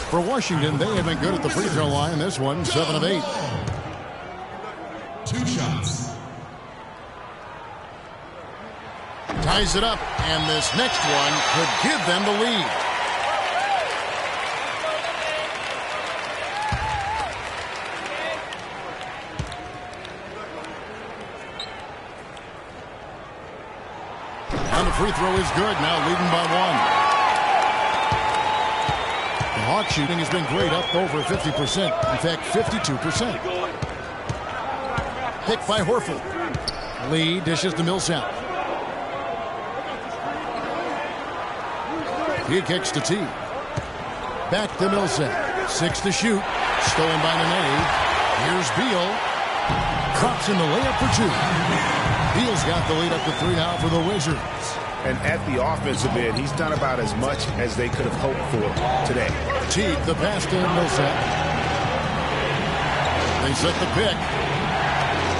Speaker 1: For Washington, they have been good at the free throw line. This one, 7 of 8.
Speaker 11: 2 shots.
Speaker 1: Ties it up, and this next one could give them the lead. And the free throw is good, now leading by 1. Hawk shooting has been great, up over 50%. In fact, 52%. Pick by Horford. Lee dishes to Millsap. He kicks to T. Back to Millsap. 6 to shoot. Stolen by Nene. Here's Beal. Drops in the layup for 2. Beal's got the lead up to 3 now for the Wizards.
Speaker 2: And at the offensive end, he's done about as much as they could have hoped for today.
Speaker 1: Teague, the pass to Millsap. They set the pick.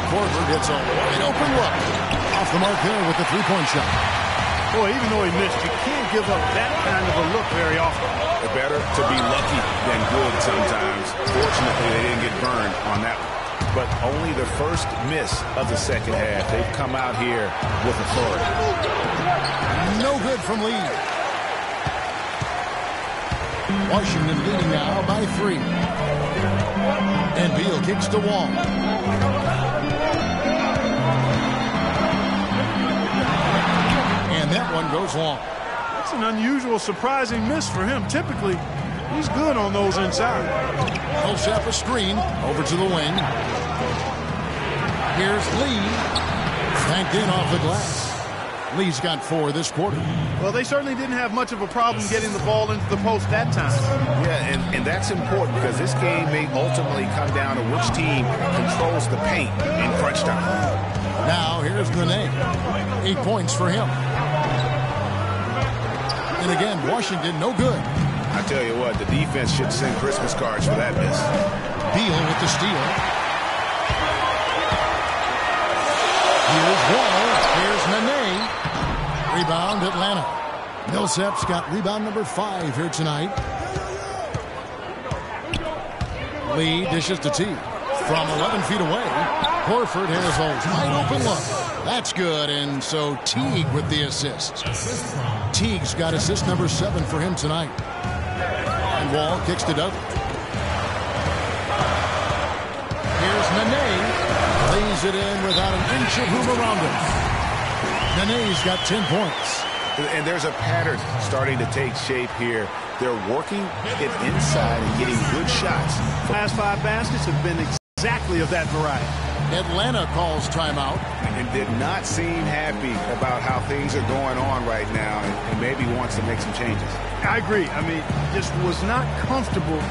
Speaker 1: Korver gets a wide open look. Off the mark there with the three-point shot.
Speaker 3: Boy, even though he missed, you can't give up that kind of a look very often.
Speaker 2: It's better to be lucky than good sometimes. Fortunately, they didn't get burned on that one. But only the first miss of the second half. They've come out here with authority.
Speaker 1: No good from Lee. Washington leading now by 3. And Beal kicks to Wall. And that one goes long.
Speaker 3: That's an unusual, surprising miss for him. Typically, he's good on those inside.
Speaker 1: Millsap a screen over to the wing. Here's Lee. Banked in off the glass. Lee's got 4 this quarter.
Speaker 3: Well, they certainly didn't have much of a problem getting the ball into the post that time.
Speaker 2: Yeah, and that's important because this game may ultimately come down to which team controls the paint in crunch time.
Speaker 1: Now here's Nene. 8 points for him. And again, Washington no good.
Speaker 2: I tell you what, the defense should send Christmas cards for that miss.
Speaker 1: Beal with the steal. Here's Wall. Here's Nene. Rebound, Atlanta. Millsap's got rebound number 5 here tonight. Lee dishes to T. From 11 feet away, Horford has a wide open look. That's good, and so Teague with the assist. Teague's got assist number 7 for him tonight. And Wall kicks to Dudley. Here's Nene. Lays it in without an inch of room around him. Nene's got 10 points.
Speaker 2: And there's a pattern starting to take shape here. They're working it inside and getting good shots.
Speaker 3: Last 5 baskets have been exactly of that variety.
Speaker 1: Atlanta calls timeout.
Speaker 2: And did not seem happy about how things are going on right now and maybe wants to make some changes.
Speaker 3: I agree. I mean, just was not comfortable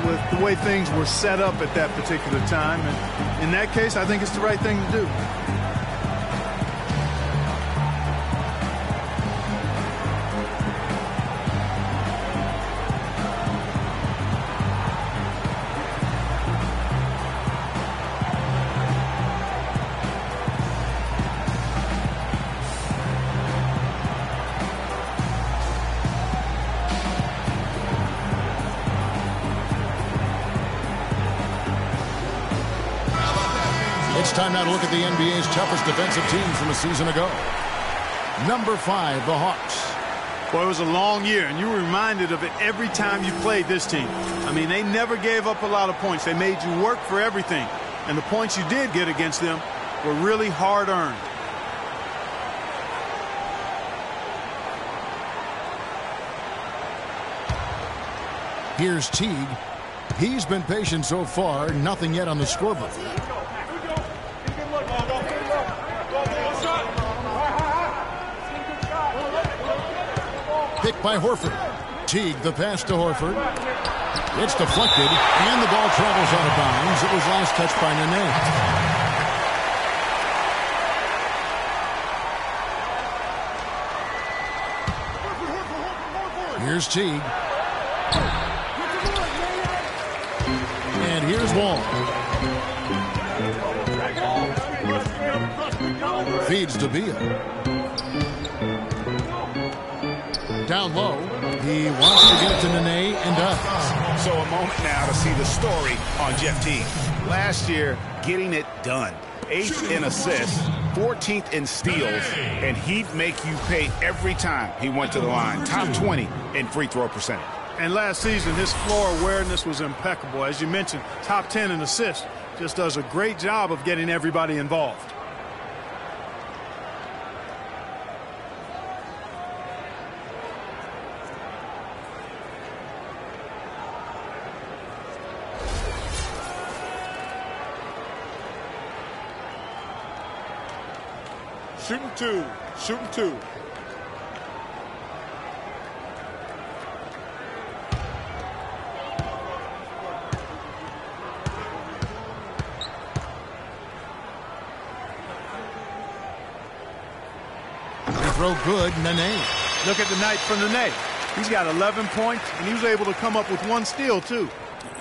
Speaker 3: with the way things were set up at that particular time. And in that case, I think it's the right thing to do.
Speaker 1: It's time now to look at the NBA's toughest defensive team from a season ago. Number 5, the Hawks.
Speaker 3: Boy, it was a long year, and you were reminded of it every time you played this team. I mean, they never gave up a lot of points. They made you work for everything. And the points you did get against them were really hard-earned.
Speaker 1: Here's Teague. He's been patient so far. Nothing yet on the scoreboard. Picked by Horford. Teague, the pass to Horford. It's deflected, and the ball travels out of bounds. It was last touched by Nene. Here's Teague. And here's Wall. Feeds to Beal. Down low. He wants to get it to Nene and does.
Speaker 2: So a moment now to see the story on Jeff Teague. Last year, getting it done. 8th in assists, 14th in steals, and he'd make you pay every time he went to the line. Top 20 in free throw percentage.
Speaker 3: And last season, his floor awareness was impeccable. As you mentioned, top 10 in assists. Just does a great job of getting everybody involved.
Speaker 6: Shooting two. Shooting two.
Speaker 1: Throw good, Nene.
Speaker 3: Look at the night for Nene. He's got 11 points, and he was able to come up with 1 steal, too.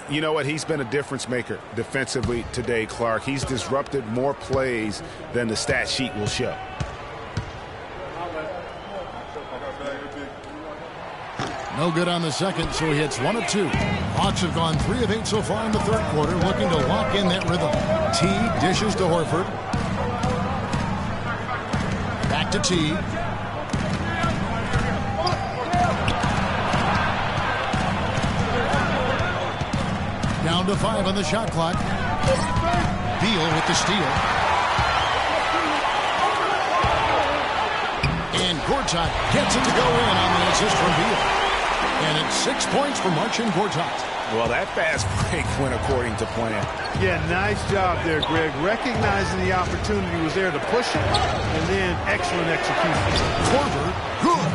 Speaker 2: You know what? He's been a difference maker defensively today, Clark. He's disrupted more plays than the stat sheet will show.
Speaker 1: No good on the second, so he hits 1 of 2. Hawks have gone 3 of 8 so far in the third quarter, looking to lock in that rhythm. Teague dishes to Horford. Back to Teague. Down to 5 on the shot clock. Beal with the steal. And Gortat gets it to go in on the assist from Beal. And it's 6 points for Marcin Gortat.
Speaker 2: Well, that fast break went according to plan.
Speaker 3: Yeah, nice job there, Greg. Recognizing the opportunity was there to push it, and then excellent execution.
Speaker 1: Korver, good.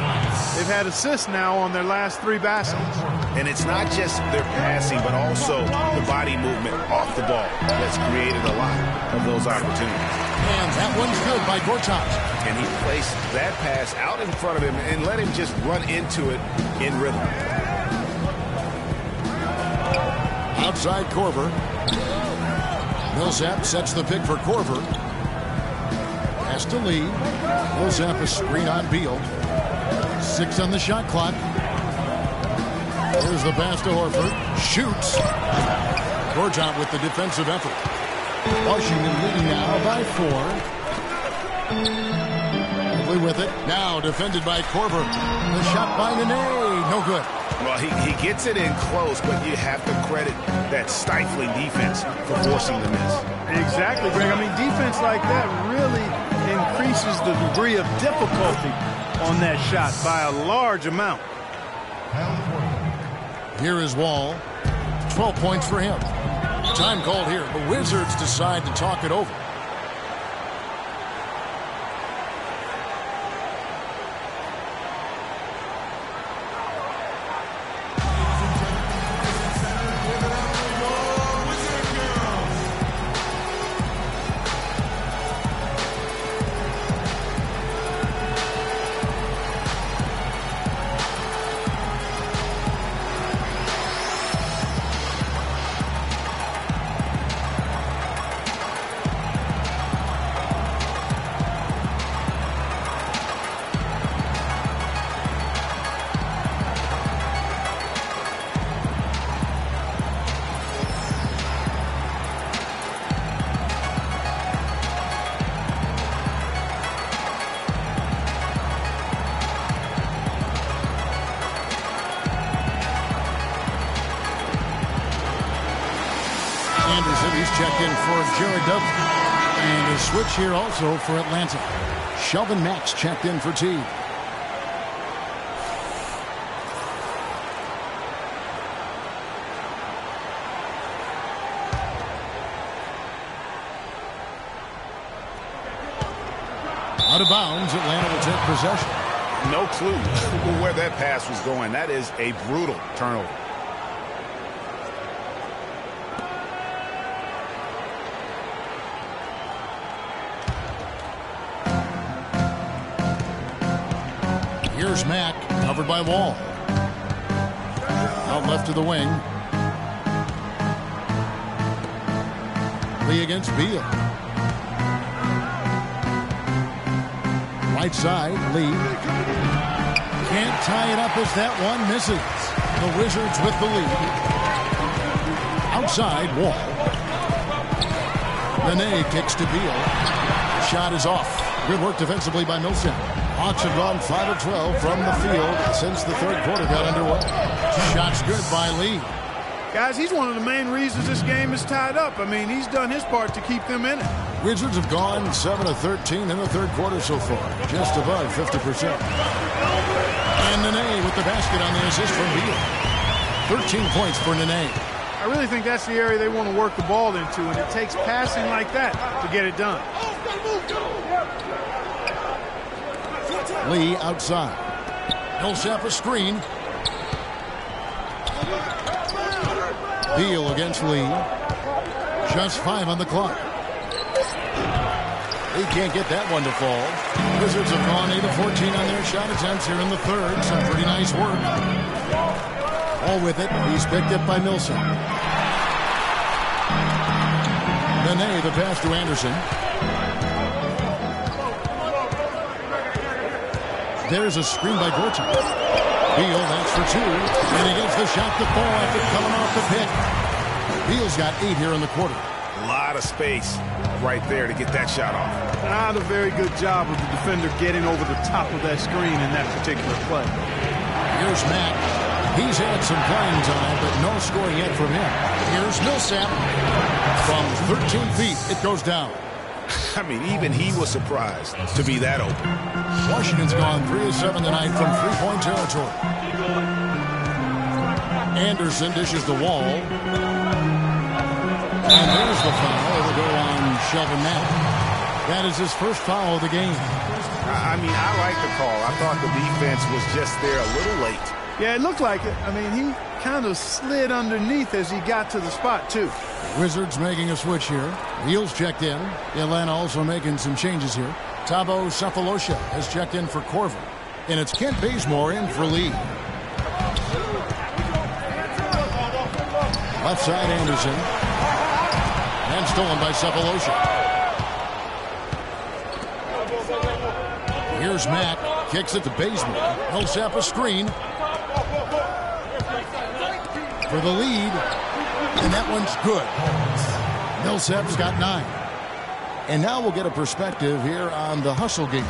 Speaker 3: They've had assists now on their last 3 baskets.
Speaker 2: And it's not just their passing, but also the body movement off the ball that's created a lot of those opportunities.
Speaker 1: And that one's good by Gortat.
Speaker 2: And he placed that pass out in front of him and let him just run into it in rhythm.
Speaker 1: Outside Korver. Millsap sets the pick for Korver. Has to lead. Millsap a screen on Beal. 6 on the shot clock. Here's the pass to Horford. Shoots. Gortat with the defensive effort. Washington leading now by 4. Quickly with it. Now defended by Korver. The shot by Nene. No good.
Speaker 2: Well, he gets it in close, but you have to credit that stifling defense for forcing the miss.
Speaker 3: Exactly, Greg. I mean, defense like that really increases the degree of difficulty on that shot by a large amount.
Speaker 1: Here is Wall. 12 points for him. Time called here. The Wizards decide to talk it over. Anderson, he's checked in for Jared Dudley. And a switch here also for Atlanta. Shelvin Max checked in for Teague. Out of bounds, Atlanta will take possession.
Speaker 2: No clue where that pass was going. That is a brutal turnover.
Speaker 1: Here's Mack, covered by Wall. Out left to the wing. Lee against Beal. Right side, Lee. Can't tie it up as that one misses. The Wizards with the lead. Outside, Wall. Nene kicks to Beal. The shot is off. Good work defensively by Millsap. Hawks have gone 5 of 12 from the field since the third quarter got underway. Shot's good by Lee.
Speaker 3: Guys, he's one of the main reasons this game is tied up. I mean, he's done his part to keep them in it.
Speaker 1: Wizards have gone 7 of 13 in the third quarter so far, just above 50%. And Nene with the basket on the assist from Beal. 13 points for Nene.
Speaker 3: I really think that's the area they want to work the ball into, and it takes passing like that to get it done.
Speaker 1: Lee outside. Millsap a screen. Beal against Lee. Just 5 on the clock. He can't get that one to fall. Wizards have gone 8 of 14 on their shot attempts here in the third. Some pretty nice work. All with it. He's picked up by Millsap. Nene, the pass to Anderson. There's a screen by Gortat. Beal, that's for 2. And he gets the shot to fall after coming off the pick. Beal's got 8 here in the quarter.
Speaker 2: A lot of space right there to get that shot off.
Speaker 3: Not a very good job of the defender getting over the top of that screen in that particular play.
Speaker 1: Here's Mack. He's had some playing time, but no scoring yet from him. Here's Millsap. From 13 feet, it goes down.
Speaker 2: I mean, even he was surprised to be that open.
Speaker 1: Washington's gone 3 of 7 tonight from three-point territory. Anderson dishes the Wall. And there's the foul. It'll go on Shelvin Mack. That is his first foul of the game.
Speaker 2: I mean, I like the call. I thought the defense was just there a little late.
Speaker 3: Yeah, it looked like it. I mean, he kind of slid underneath as he got to the spot, too.
Speaker 1: Wizards making a switch here. Beal's checked in. Atlanta also making some changes here. Thabo Sefolosha has checked in for Korver. And it's Kent Bazemore in for Lee. Left side, Anderson. And stolen by Sefolosha. Here's Mack. Kicks it to Bazemore. Millsap a screen. For the lead. And that one's good. Millsap's got 9. And now we'll get a perspective here on the hustle game.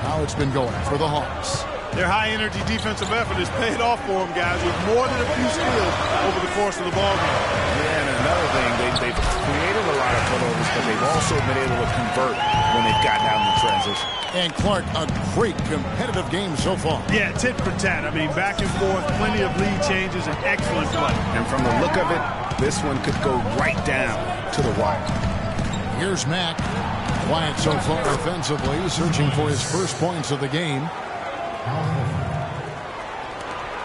Speaker 1: How it's been going for the Hawks.
Speaker 3: Their high-energy defensive effort has paid off for them, guys, with more than a few steals over the course of the ball game.
Speaker 2: Yeah, and another thing, they've created a lot of turnovers, but they've also been able to convert when they've gotten out in the transition.
Speaker 1: And Clark, a great competitive game so far.
Speaker 3: Yeah, tit for tat. I mean, back and forth, plenty of lead changes, and excellent play.
Speaker 2: And from the look of it, this one could go right down to the wire.
Speaker 1: Here's Mack. Quiet so far offensively, searching for his first points of the game.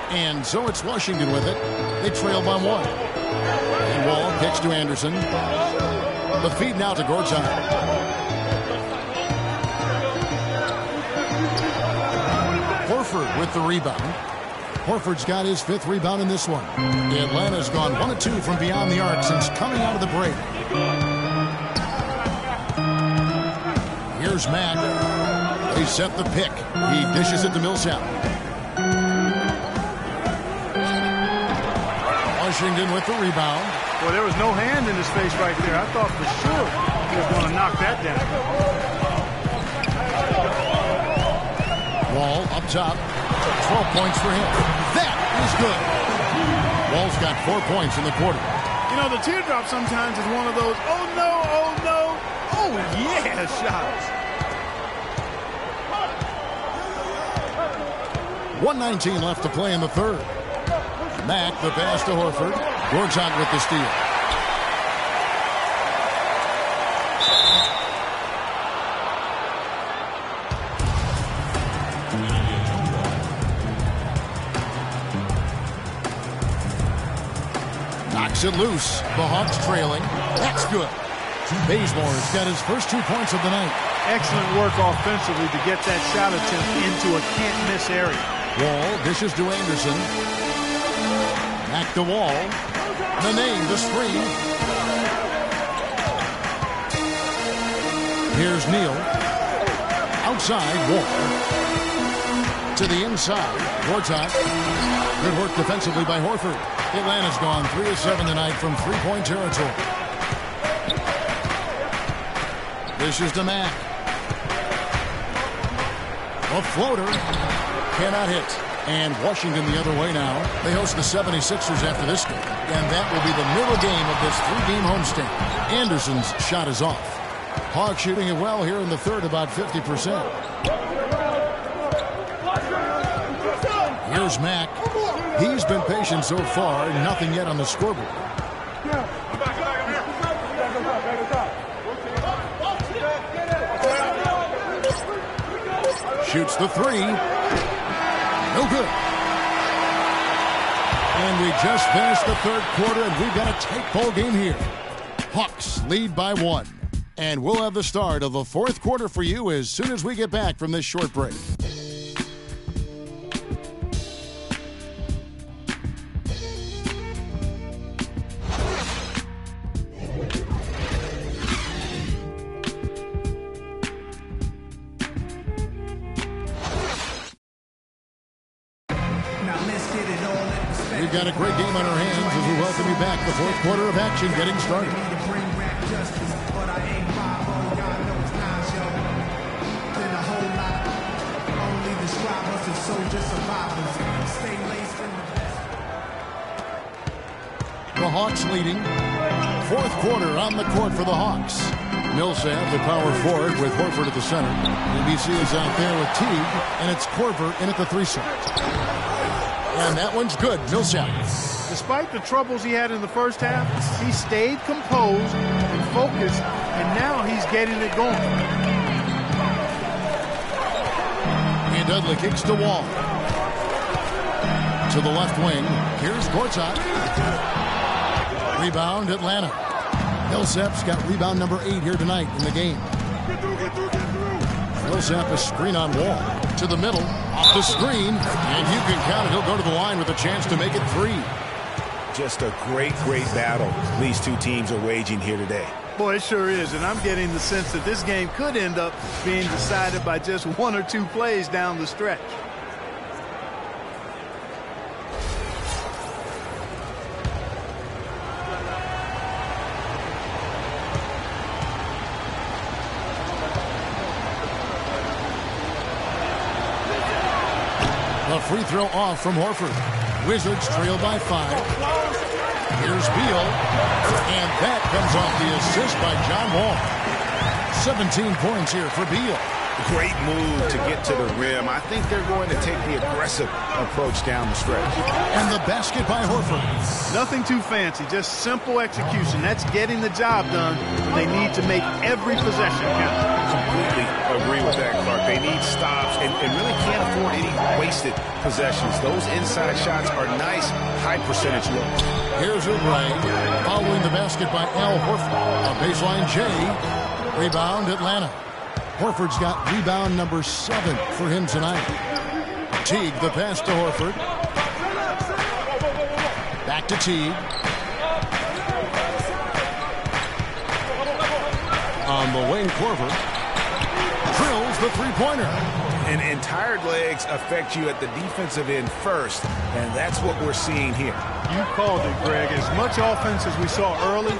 Speaker 1: And so it's Washington with it. They trail by 1. And Wall kicks to Anderson. The feed now to Gortat. Horford with the rebound. Horford's got his 5th rebound in this one. Atlanta's gone 1 of 2 from beyond the arc since coming out of the break. Here's Mack. They set the pick. He dishes it to Millsap. Washington with the rebound.
Speaker 3: Well, there was no hand in his face right there. I thought for sure he was going to knock that down.
Speaker 1: Wall up top. 12 points for him. That is good. Wall's got 4 points in the quarter.
Speaker 3: You You know, the teardrop sometimes is one of those, oh no, oh yeah shots.
Speaker 1: 1:19 left to play in the third. Mack, the pass to Horford. Gortat with the steal. Knocks it loose. The Hawks trailing. That's good. Bazemore's got his first 2 points of the night.
Speaker 3: Excellent work offensively to get that shot attempt into a can't-miss area.
Speaker 1: Wall dishes to Anderson. Back to Wall. The name, the screen. Here's Neal. Outside, Wall. To the inside, Gortat. Good work defensively by Horford. Atlanta's gone 3 of 7 tonight from three-point territory. Dishes to Mack. A floater. Cannot hit. And Washington the other way now. They host the 76ers after this game. And that will be the middle game of this three-game homestand. Anderson's shot is off. Hawks shooting it well here in the third, about 50%. Here's Mack. He's been patient so far. Nothing yet on the scoreboard. Shoots the three. No good. And we just finished the third quarter, and we've got a tight ball game here. Hawks lead by 1. And we'll have the start of the fourth quarter for you as soon as we get back from this short break. We've got a great game on our hands as we welcome you back. The fourth quarter of action getting started. The Hawks leading. Fourth quarter on the court for the Hawks. Millsap, the power forward, with Horford at the center. NBC is out there with Teague, and it's Korver in at the 3 slot. And that one's good. Millsap.
Speaker 3: Despite the troubles he had in the first half, he stayed composed and focused, and now he's getting it going.
Speaker 1: And Dudley kicks to Wall. To the left wing. Here's Gortat. Rebound, Atlanta. Millsap's got rebound number 8 here tonight in the game. Millsap a screen on Wall. To the middle. Off the screen. And you can count it. He'll go to the line with a chance to make it 3.
Speaker 2: Just a great battle these two teams are waging here today.
Speaker 3: Boy, it sure is. And I'm getting the sense that this game could end up being decided by just 1 or 2 plays down the stretch.
Speaker 1: A free throw off from Horford. Wizards trail by 5. Here's Beal. And that comes off the assist by John Wall. 17 points here for Beal.
Speaker 2: Great move to get to the rim. I think they're going to take the aggressive approach down the stretch.
Speaker 1: And the basket by Horford.
Speaker 3: Nothing too fancy, just simple execution. That's getting the job done. They need to make every possession count.
Speaker 2: Completely agree with that, Clark. They need stops and really can't afford any wasted possessions. Those inside shots are nice, high percentage looks.
Speaker 1: Here's Oubre following the basket by Al Horford. A baseline J. Rebound, Atlanta. Horford's got rebound number 7 for him tonight. Teague, the pass to Horford. Back to Teague. On the wing, Korver drills the three-pointer.
Speaker 2: And tired legs affect you at the defensive end first, and that's what we're seeing here.
Speaker 3: You called it, Greg. As much offense as we saw early,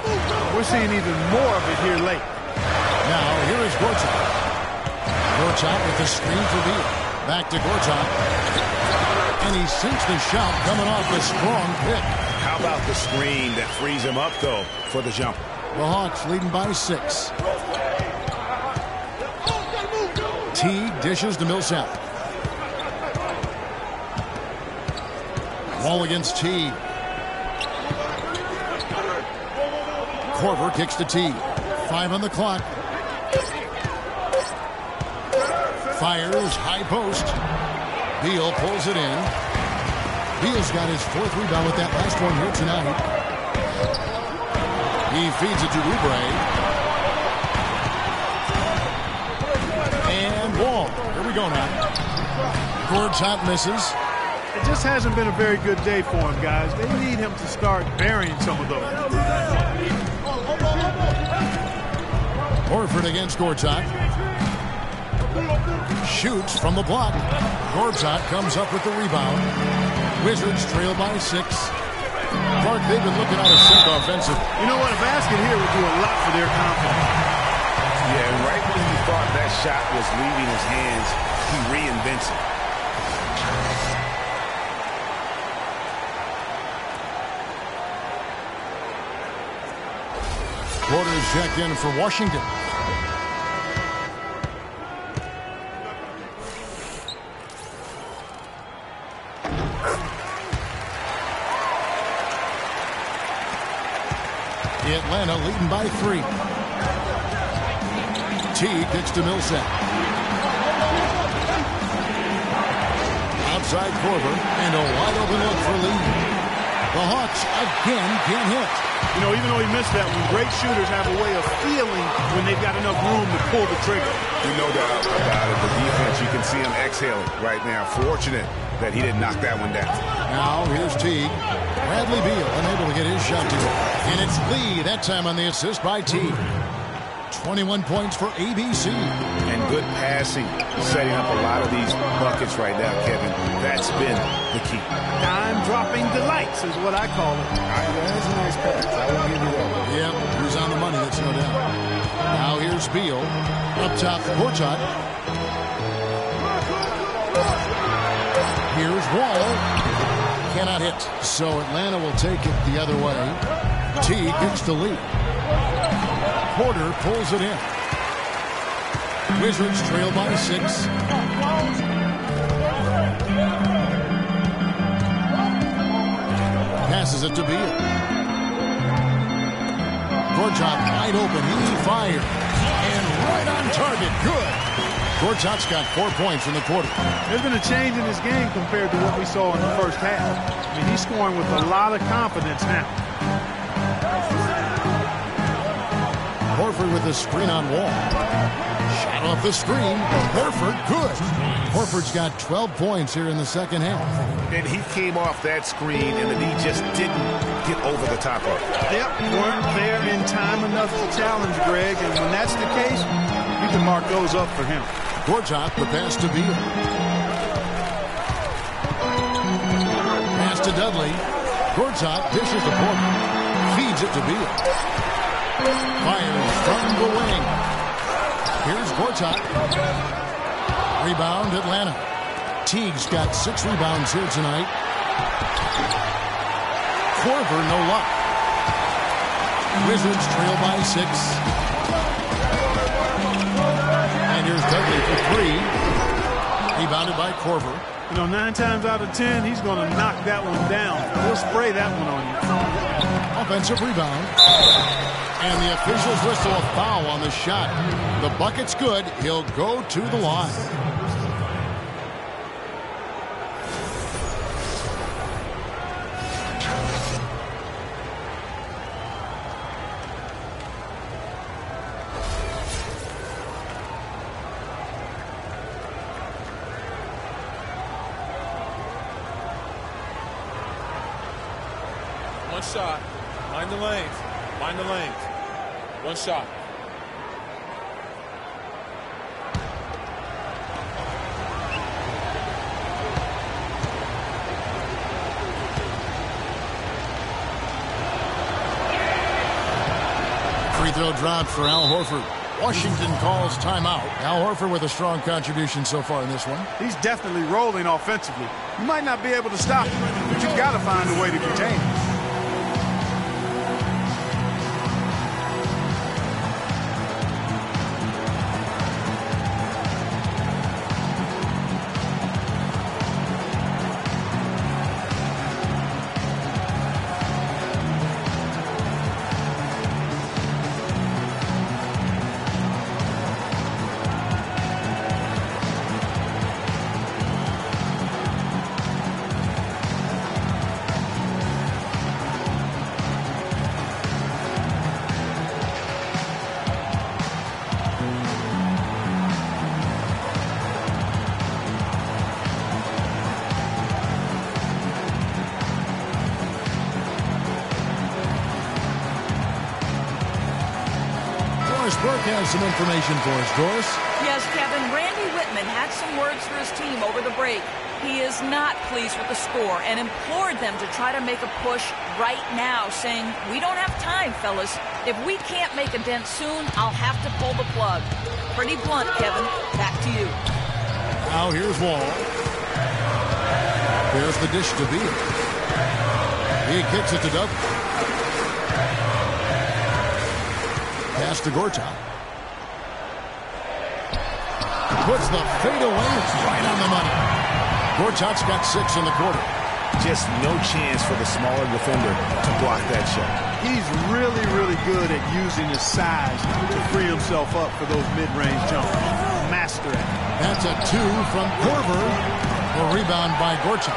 Speaker 3: we're seeing even more of it here late.
Speaker 1: Now, here is Gortat. Gortat with the screen for Beal. Back to Gortat. And he sinks the shot coming off a strong pick.
Speaker 2: How about the screen that frees him up, though, for the jumper?
Speaker 1: The Hawks leading by 6. Teague dishes to Millsap. Wall against Teague. Korver kicks to Teague. 5 on the clock. Fires, high post. Beal pulls it in. Beal's got his 4th rebound with that last one here tonight. He feeds it to Oubre. And Wall. Here we go now. Gortat misses.
Speaker 3: It just hasn't been a very good day for him, guys. They need him to start burying some of those.
Speaker 1: Horford against Gortat. Shoots from the block. Gortat comes up with the rebound. Wizards trail by 6. Clark, they've been looking out of sync offensive.
Speaker 3: You know what? A basket here would do a lot for their confidence.
Speaker 2: Yeah, and right when you thought that shot was leaving his hands, he reinvents it.
Speaker 1: Porter's checked in for Washington. Atlanta leading by 3. Teague kicks to Millsap. Outside Korver, and a wide open look for Lee. The Hawks again can't hit.
Speaker 3: You know, even though he missed that one, great shooters have a way of feeling when they've got enough room to pull the trigger.
Speaker 2: No doubt about it. The defense, you can see him exhaling right now. Fortunate that he didn't knock that one down.
Speaker 1: Now here's Teague. Bradley Beal unable to get his shot to go. And it's Lee, that time on the assist by Teague. 21 points for ABC.
Speaker 2: And good passing, setting up a lot of these buckets right now, Kevin. That's been the key.
Speaker 3: Dime-dropping delights is what I call it.
Speaker 1: That's a nice pass. I will give you that. Yeah, he was on the money, that's no doubt. Now here's Beal. Up top, Gortat. Here's Wall. Cannot hit. So Atlanta will take it the other way. Teague gets the lead. Porter pulls it in. Wizards trail by 6. Passes it to Beal. Gortat wide open. He fires. And right on target. Good. Gortat's got 4 points in the quarter.
Speaker 3: There's been a change in his game compared to what we saw in the first half. I mean, he's scoring with a lot of confidence now.
Speaker 1: Horford with the screen on Wall. Shot off the screen. Horford, good. Horford's got 12 points here in the second half.
Speaker 2: And he came off that screen, and then he just didn't get over the top of it.
Speaker 3: Yep, weren't there in time enough to challenge Greg, and when that's the case, you can mark those up for him.
Speaker 1: Gortat, the pass to Beal. Pass to Dudley. Gortat dishes to Porter. Feeds it to Beal. Fires from the wing. Here's Gortat. Rebound, Atlanta. Teague's got 6 rebounds here tonight. Korver, no luck. Wizards trail by 6. And here's Dudley for 3. Rebounded by Korver.
Speaker 3: You know, 9 times out of 10, he's going to knock that one down. He'll spray that one on you.
Speaker 1: Offensive rebound. And the officials whistle a foul on the shot. The bucket's good. He'll go to the line.
Speaker 6: One shot. Mind the lanes. Mind the lanes. One shot.
Speaker 1: Free throw dropped for Al Horford. Washington calls timeout. Al Horford with a strong contribution so far in this one.
Speaker 3: He's definitely rolling offensively. You might not be able to stop him, but you've got to find a way to contain him.
Speaker 1: Burke has some information for us, Doris.
Speaker 4: Yes, Kevin. Randy Whitman had some words for his team over the break. He is not pleased with the score and implored them to try to make a push right now, saying, "We don't have time, fellas. If we can't make a dent soon, I'll have to pull the plug." Pretty blunt, Kevin. Back to you.
Speaker 1: Now here's Wall. There's the dish to Beal. He kicks it to Douglas. Pass to Gortat. Puts the fadeaway right on the money. Gortat's got 6 in the quarter.
Speaker 2: Just no chance for the smaller defender to block that shot.
Speaker 3: He's really, really good at using his size to free himself up for those mid-range jumpers. Master it.
Speaker 1: That's a 2 from Korver. A rebound by Gortat.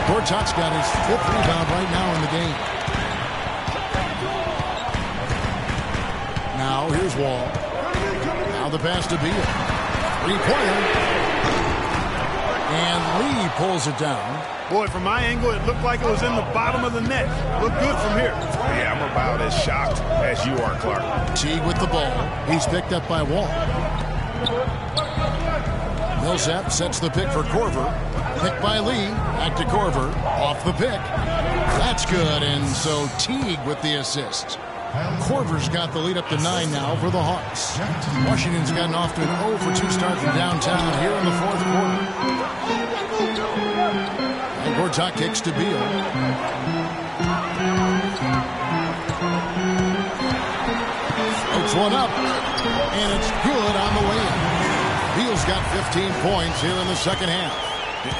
Speaker 1: Gortat's got his 5th rebound right now in the game. Now here's Wall. Now the pass to Beal. 3-pointer. And Lee pulls it down.
Speaker 3: Boy, from my angle, it looked like it was in the bottom of the net. Looked good from here.
Speaker 2: Yeah, I'm about as shocked as you are, Clark.
Speaker 1: Teague with the ball. He's picked up by Wall. Millsap sets the pick for Korver. Pick by Lee. Back to Korver. Off the pick. That's good. And so Teague with the assist. Korver's got the lead up to 9 now for the Hawks. Washington's gotten off to an 0 for 2 start from downtown here in the 4th quarter. And Gortat kicks to Beal. Floats one up. And it's good on the way in. Beal's got 15 points here in the second half.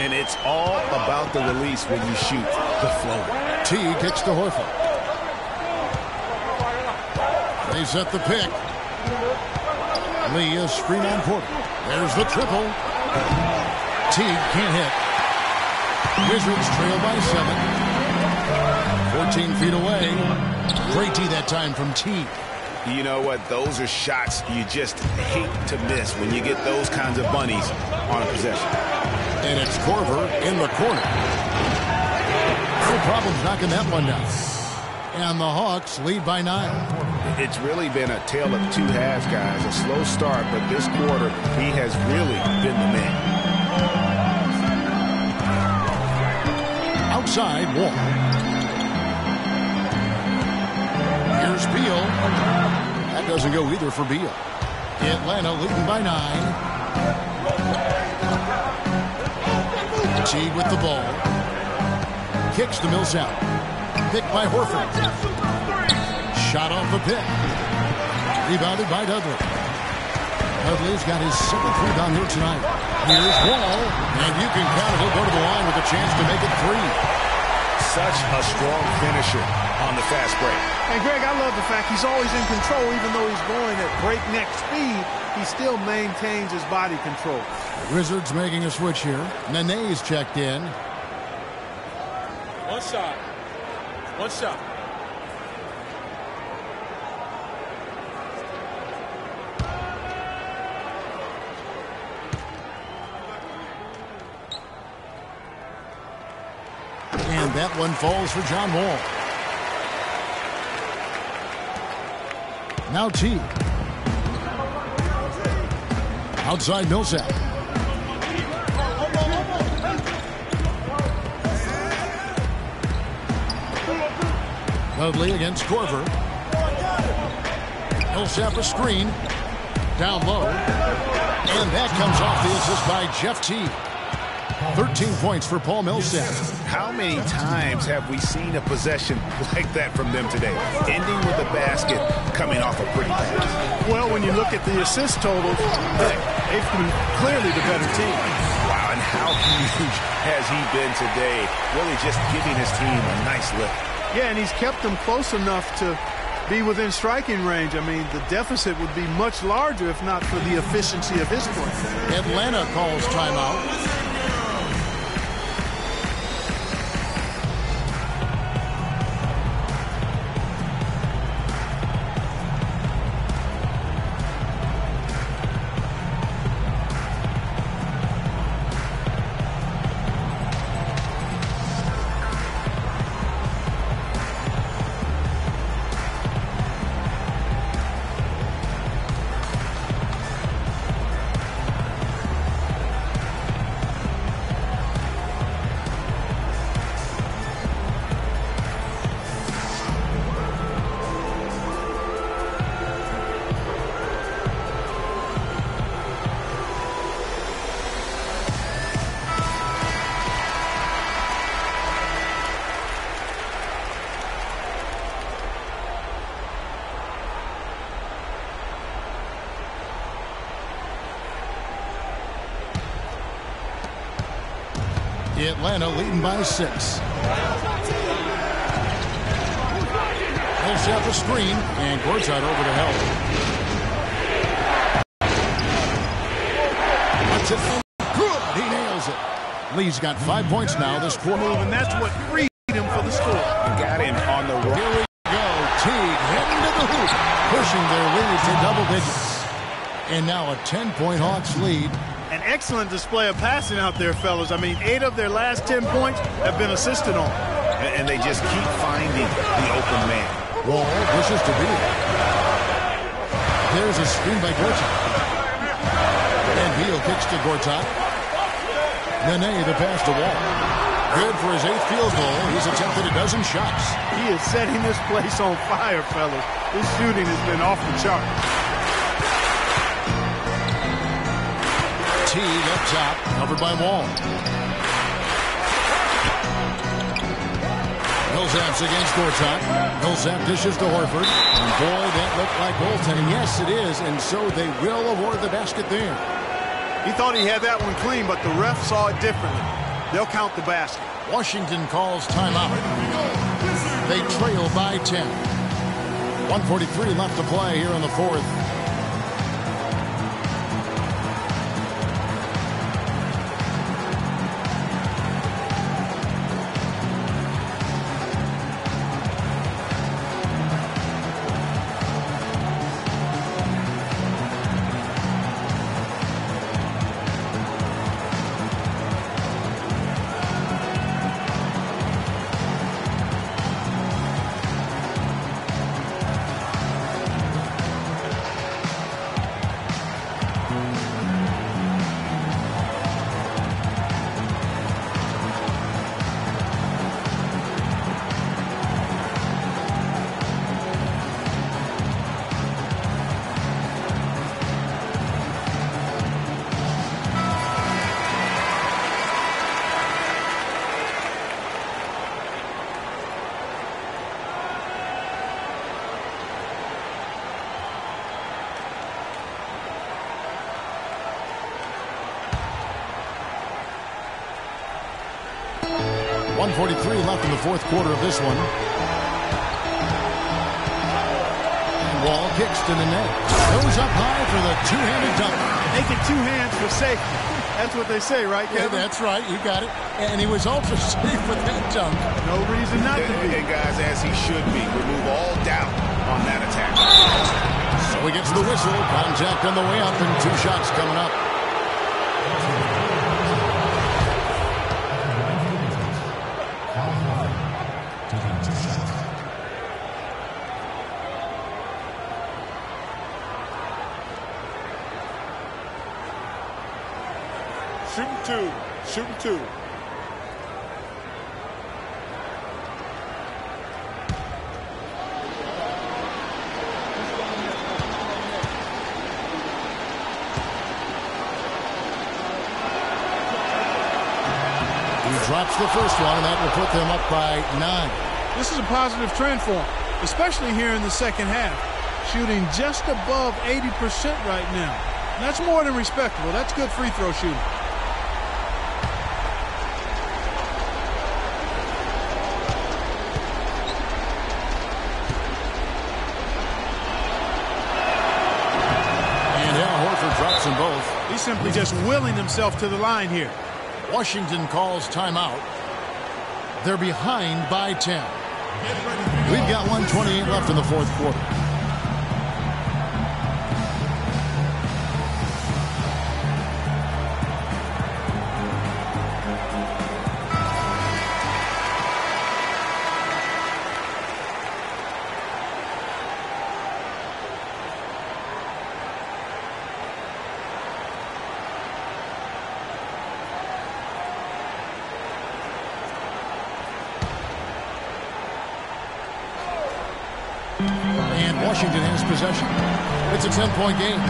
Speaker 2: And it's all about the release when you shoot the floater.
Speaker 1: T kicks to Horford. They set the pick. Lee is screen on Porter. There's the triple. Teague can't hit. Wizards trail by 7. 14 feet away. Great D that time from Teague.
Speaker 2: You know what? Those are shots you just hate to miss when you get those kinds of bunnies on a possession.
Speaker 1: And it's Korver in the corner. No problems knocking that one down. And the Hawks lead by 9.
Speaker 2: It's really been a tale of 2 halves, guys. A slow start, but this quarter, he has really been the man.
Speaker 1: Outside, Wall. Here's Beal. That doesn't go either for Beal. Atlanta leading by 9. Teague with the ball. Kicks to Millsap. Picked by Horford. Shot off the pick. Rebounded by Dudley. Dudley's got his 7th rebound here tonight. Here's Wall. And you can count it. He'll go to the line with a chance to make it 3.
Speaker 2: Such a strong finisher on the fast break.
Speaker 3: And Greg, I love the fact he's always in control. Even though he's going at breakneck speed, he still maintains his body control.
Speaker 1: The Wizards making a switch here. Nene's checked in.
Speaker 6: One shot. One shot.
Speaker 1: And that one falls for John Wall. Now T. Outside Millsap. Dudley against Korver. Millsap Millsap a screen. Down low. And that comes off the assist by Jeff Teague. 13 points for Paul Millsap.
Speaker 2: How many times have we seen a possession like that from them today? Ending with a basket, coming off a pretty pass.
Speaker 3: Well, when you look at the assist totals, they've been clearly the better team.
Speaker 2: Wow, and how huge has he been today? Really just giving his team a nice lift.
Speaker 3: Yeah, and he's kept them close enough to be within striking range. I mean, the deficit would be much larger if not for the efficiency of his play.
Speaker 1: Atlanta calls timeout. Atlanta leading by 6. Millsap a screen, and Gortat over to help. That's it. Good. He nails it. Lee's got 5 points now this quarter.
Speaker 3: And that's what freed him for the score.
Speaker 2: Got him on the run.
Speaker 1: Here we go. Teague heading to the hoop, pushing their lead to double digits. And now a 10-point Hawks lead.
Speaker 3: An excellent display of passing out there, fellas. I mean, 8 of their last 10 points have been assisted on.
Speaker 2: And they just keep finding the open man.
Speaker 1: Wall wishes to beat it. There's a screen by Gortat. And Beal kicks to Gortat. Nene the pass to Wall. Good for his 8th field goal. He's attempted a dozen shots.
Speaker 3: He is setting this place on fire, fellas. His shooting has been off the chart.
Speaker 1: Teague up top, covered by Wall. Millsap's against Gortat. Millsap dishes to Horford. And boy, that looked like goaltending. Yes, it is, and so they will award the basket there.
Speaker 3: He thought he had that one clean, but the ref saw it differently. They'll count the basket.
Speaker 1: Washington calls timeout. They trail by 10. 1:43 left to play here in the 4th. .143 left in the 4th quarter of this one. And Wall kicks to the net. Goes up high for the two-handed dunk.
Speaker 3: Make it 2 hands for safety. That's what they say, right, Kevin?
Speaker 1: Yeah, that's right. You got it. And he was ultra safe with that dunk.
Speaker 3: No reason not to be.
Speaker 2: And guys, as he should be. Remove all doubt on that attack.
Speaker 1: So he gets the whistle. Contact on the way up and 2 shots coming up.
Speaker 6: Shooting 2.
Speaker 1: drops the first one, and that will put them up by 9.
Speaker 3: This is a positive trend for him, especially here in the second half. Shooting just above 80% right now. And that's more than respectable. That's good free throw shooting.
Speaker 1: Drops them both.
Speaker 3: He's simply just willing himself to the line here.
Speaker 1: Washington calls timeout. They're behind by 10. We've got 1:28 left in the fourth quarter. And Washington has possession. It's a 10-point game.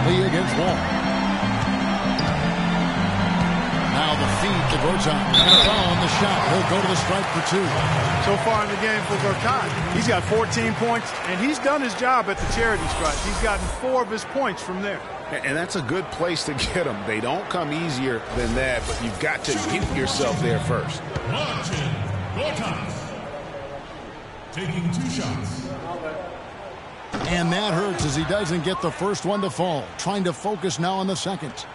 Speaker 1: Lee against Wall. Now the feed to Gortat. And a foul on the shot. He'll go to the stripe for 2.
Speaker 3: So far in the game for Gortat, he's got 14 points, and he's done his job at the charity stripe. He's gotten 4 of his points from there.
Speaker 2: And that's a good place to get them. They don't come easier than that, but you've got to get yourself there first.
Speaker 11: Marcin Gortat taking 2 shots.
Speaker 1: And that hurts as he doesn't get the first one to fall. Trying to focus now on the second.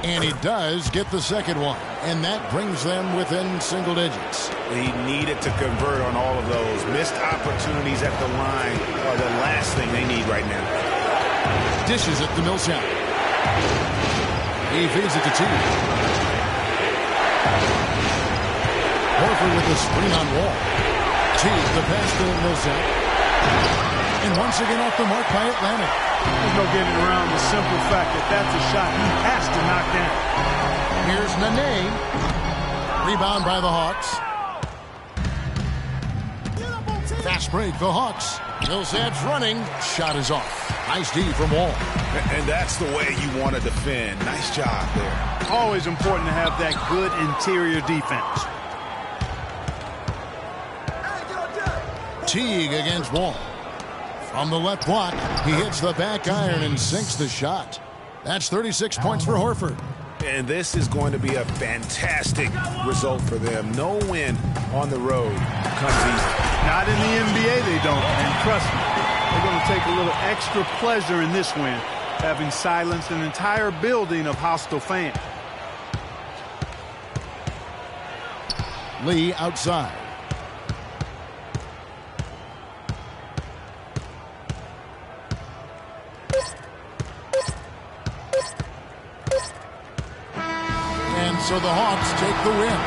Speaker 1: And he does get the second one. And that brings them within single digits.
Speaker 2: He needed to convert on all of those. Missed opportunities at the line are the last thing they need right now.
Speaker 1: Dishes it to Millsap. He feeds it to Teague. Horford with the screen on Wall. Teague the pass to Millsap. And once again off the mark by Atlanta.
Speaker 3: There's no getting around the simple fact that that's a shot he has to knock down.
Speaker 1: Here's Nene. Rebound by the Hawks. Fast break, the Hawks. Millsap's running. Shot is off. Nice D from Wall.
Speaker 2: And that's the way you want to defend. Nice job there.
Speaker 3: Always important to have that good interior defense.
Speaker 1: Teague against Wall. From the left block, he hits the back iron and sinks the shot. That's 36 points for Horford.
Speaker 2: And this is going to be a fantastic result for them. No win on the road comes easy.
Speaker 3: Not in the NBA, they don't. And trust me, they're going to take a little extra pleasure in this win, having silenced an entire building of hostile fans.
Speaker 1: Lee outside. So the Hawks take the win.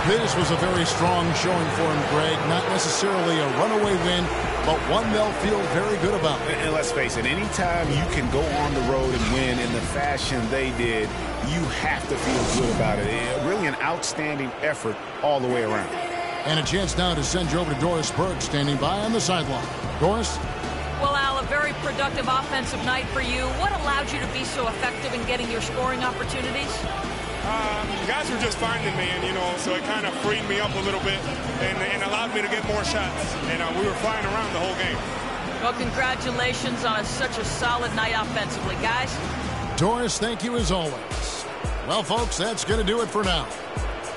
Speaker 1: This was a very strong showing for him, Greg. Not necessarily a runaway win, but one they'll feel very good about.
Speaker 2: And let's face it, anytime you can go on the road and win in the fashion they did, you have to feel good about it. Really an outstanding effort all the way around.
Speaker 1: And a chance now to send you over to Doris Burke, standing by on the sideline. Doris?
Speaker 4: Well, Al, a very productive offensive night for you. What allowed you to be so effective in getting your scoring opportunities?
Speaker 6: Guys were just finding me, and so it kind of freed me up a little bit and allowed me to get more shots. And we were flying around the whole game.
Speaker 4: Well, congratulations on such a solid night offensively, guys.
Speaker 1: Doris, thank you as always. Well, folks, that's going to do it for now.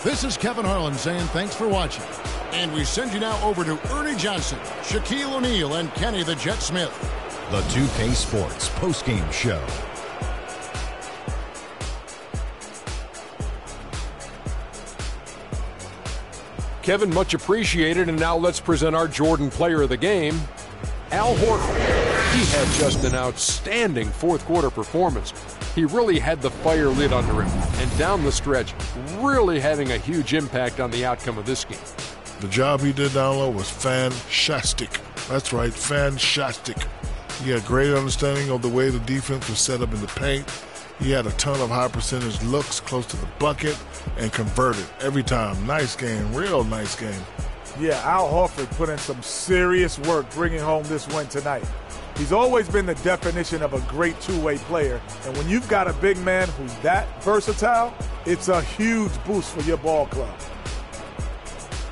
Speaker 1: This is Kevin Harlan saying thanks for watching. And we send you now over to Ernie Johnson, Shaquille O'Neal, and Kenny the Jet Smith.
Speaker 7: The 2K Sports postgame show.
Speaker 8: Kevin, much appreciated. And now let's present our Jordan Player of the Game, Al Horford. He had just an outstanding fourth quarter performance. He really had the fire lit under him. And down the stretch, really having a huge impact on the outcome of this game.
Speaker 10: The job he did down low was fantastic. That's right, fantastic. He had great understanding of the way the defense was set up in the paint. He had a ton of high percentage looks close to the bucket and converted every time. Nice game, real nice game.
Speaker 9: Yeah, Al Horford put in some serious work bringing home this win tonight. He's always been the definition of a great two-way player, and when you've got a big man who's that versatile, it's a huge boost for your ball club.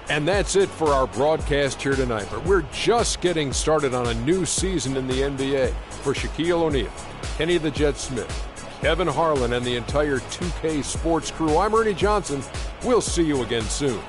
Speaker 8: And that's it for our broadcast here tonight, but we're just getting started on a new season in the NBA. For Shaquille O'Neal, Kenny the Jet Smith, Kevin Harlan, and the entire 2K Sports crew, I'm Ernie Johnson. We'll see you again soon.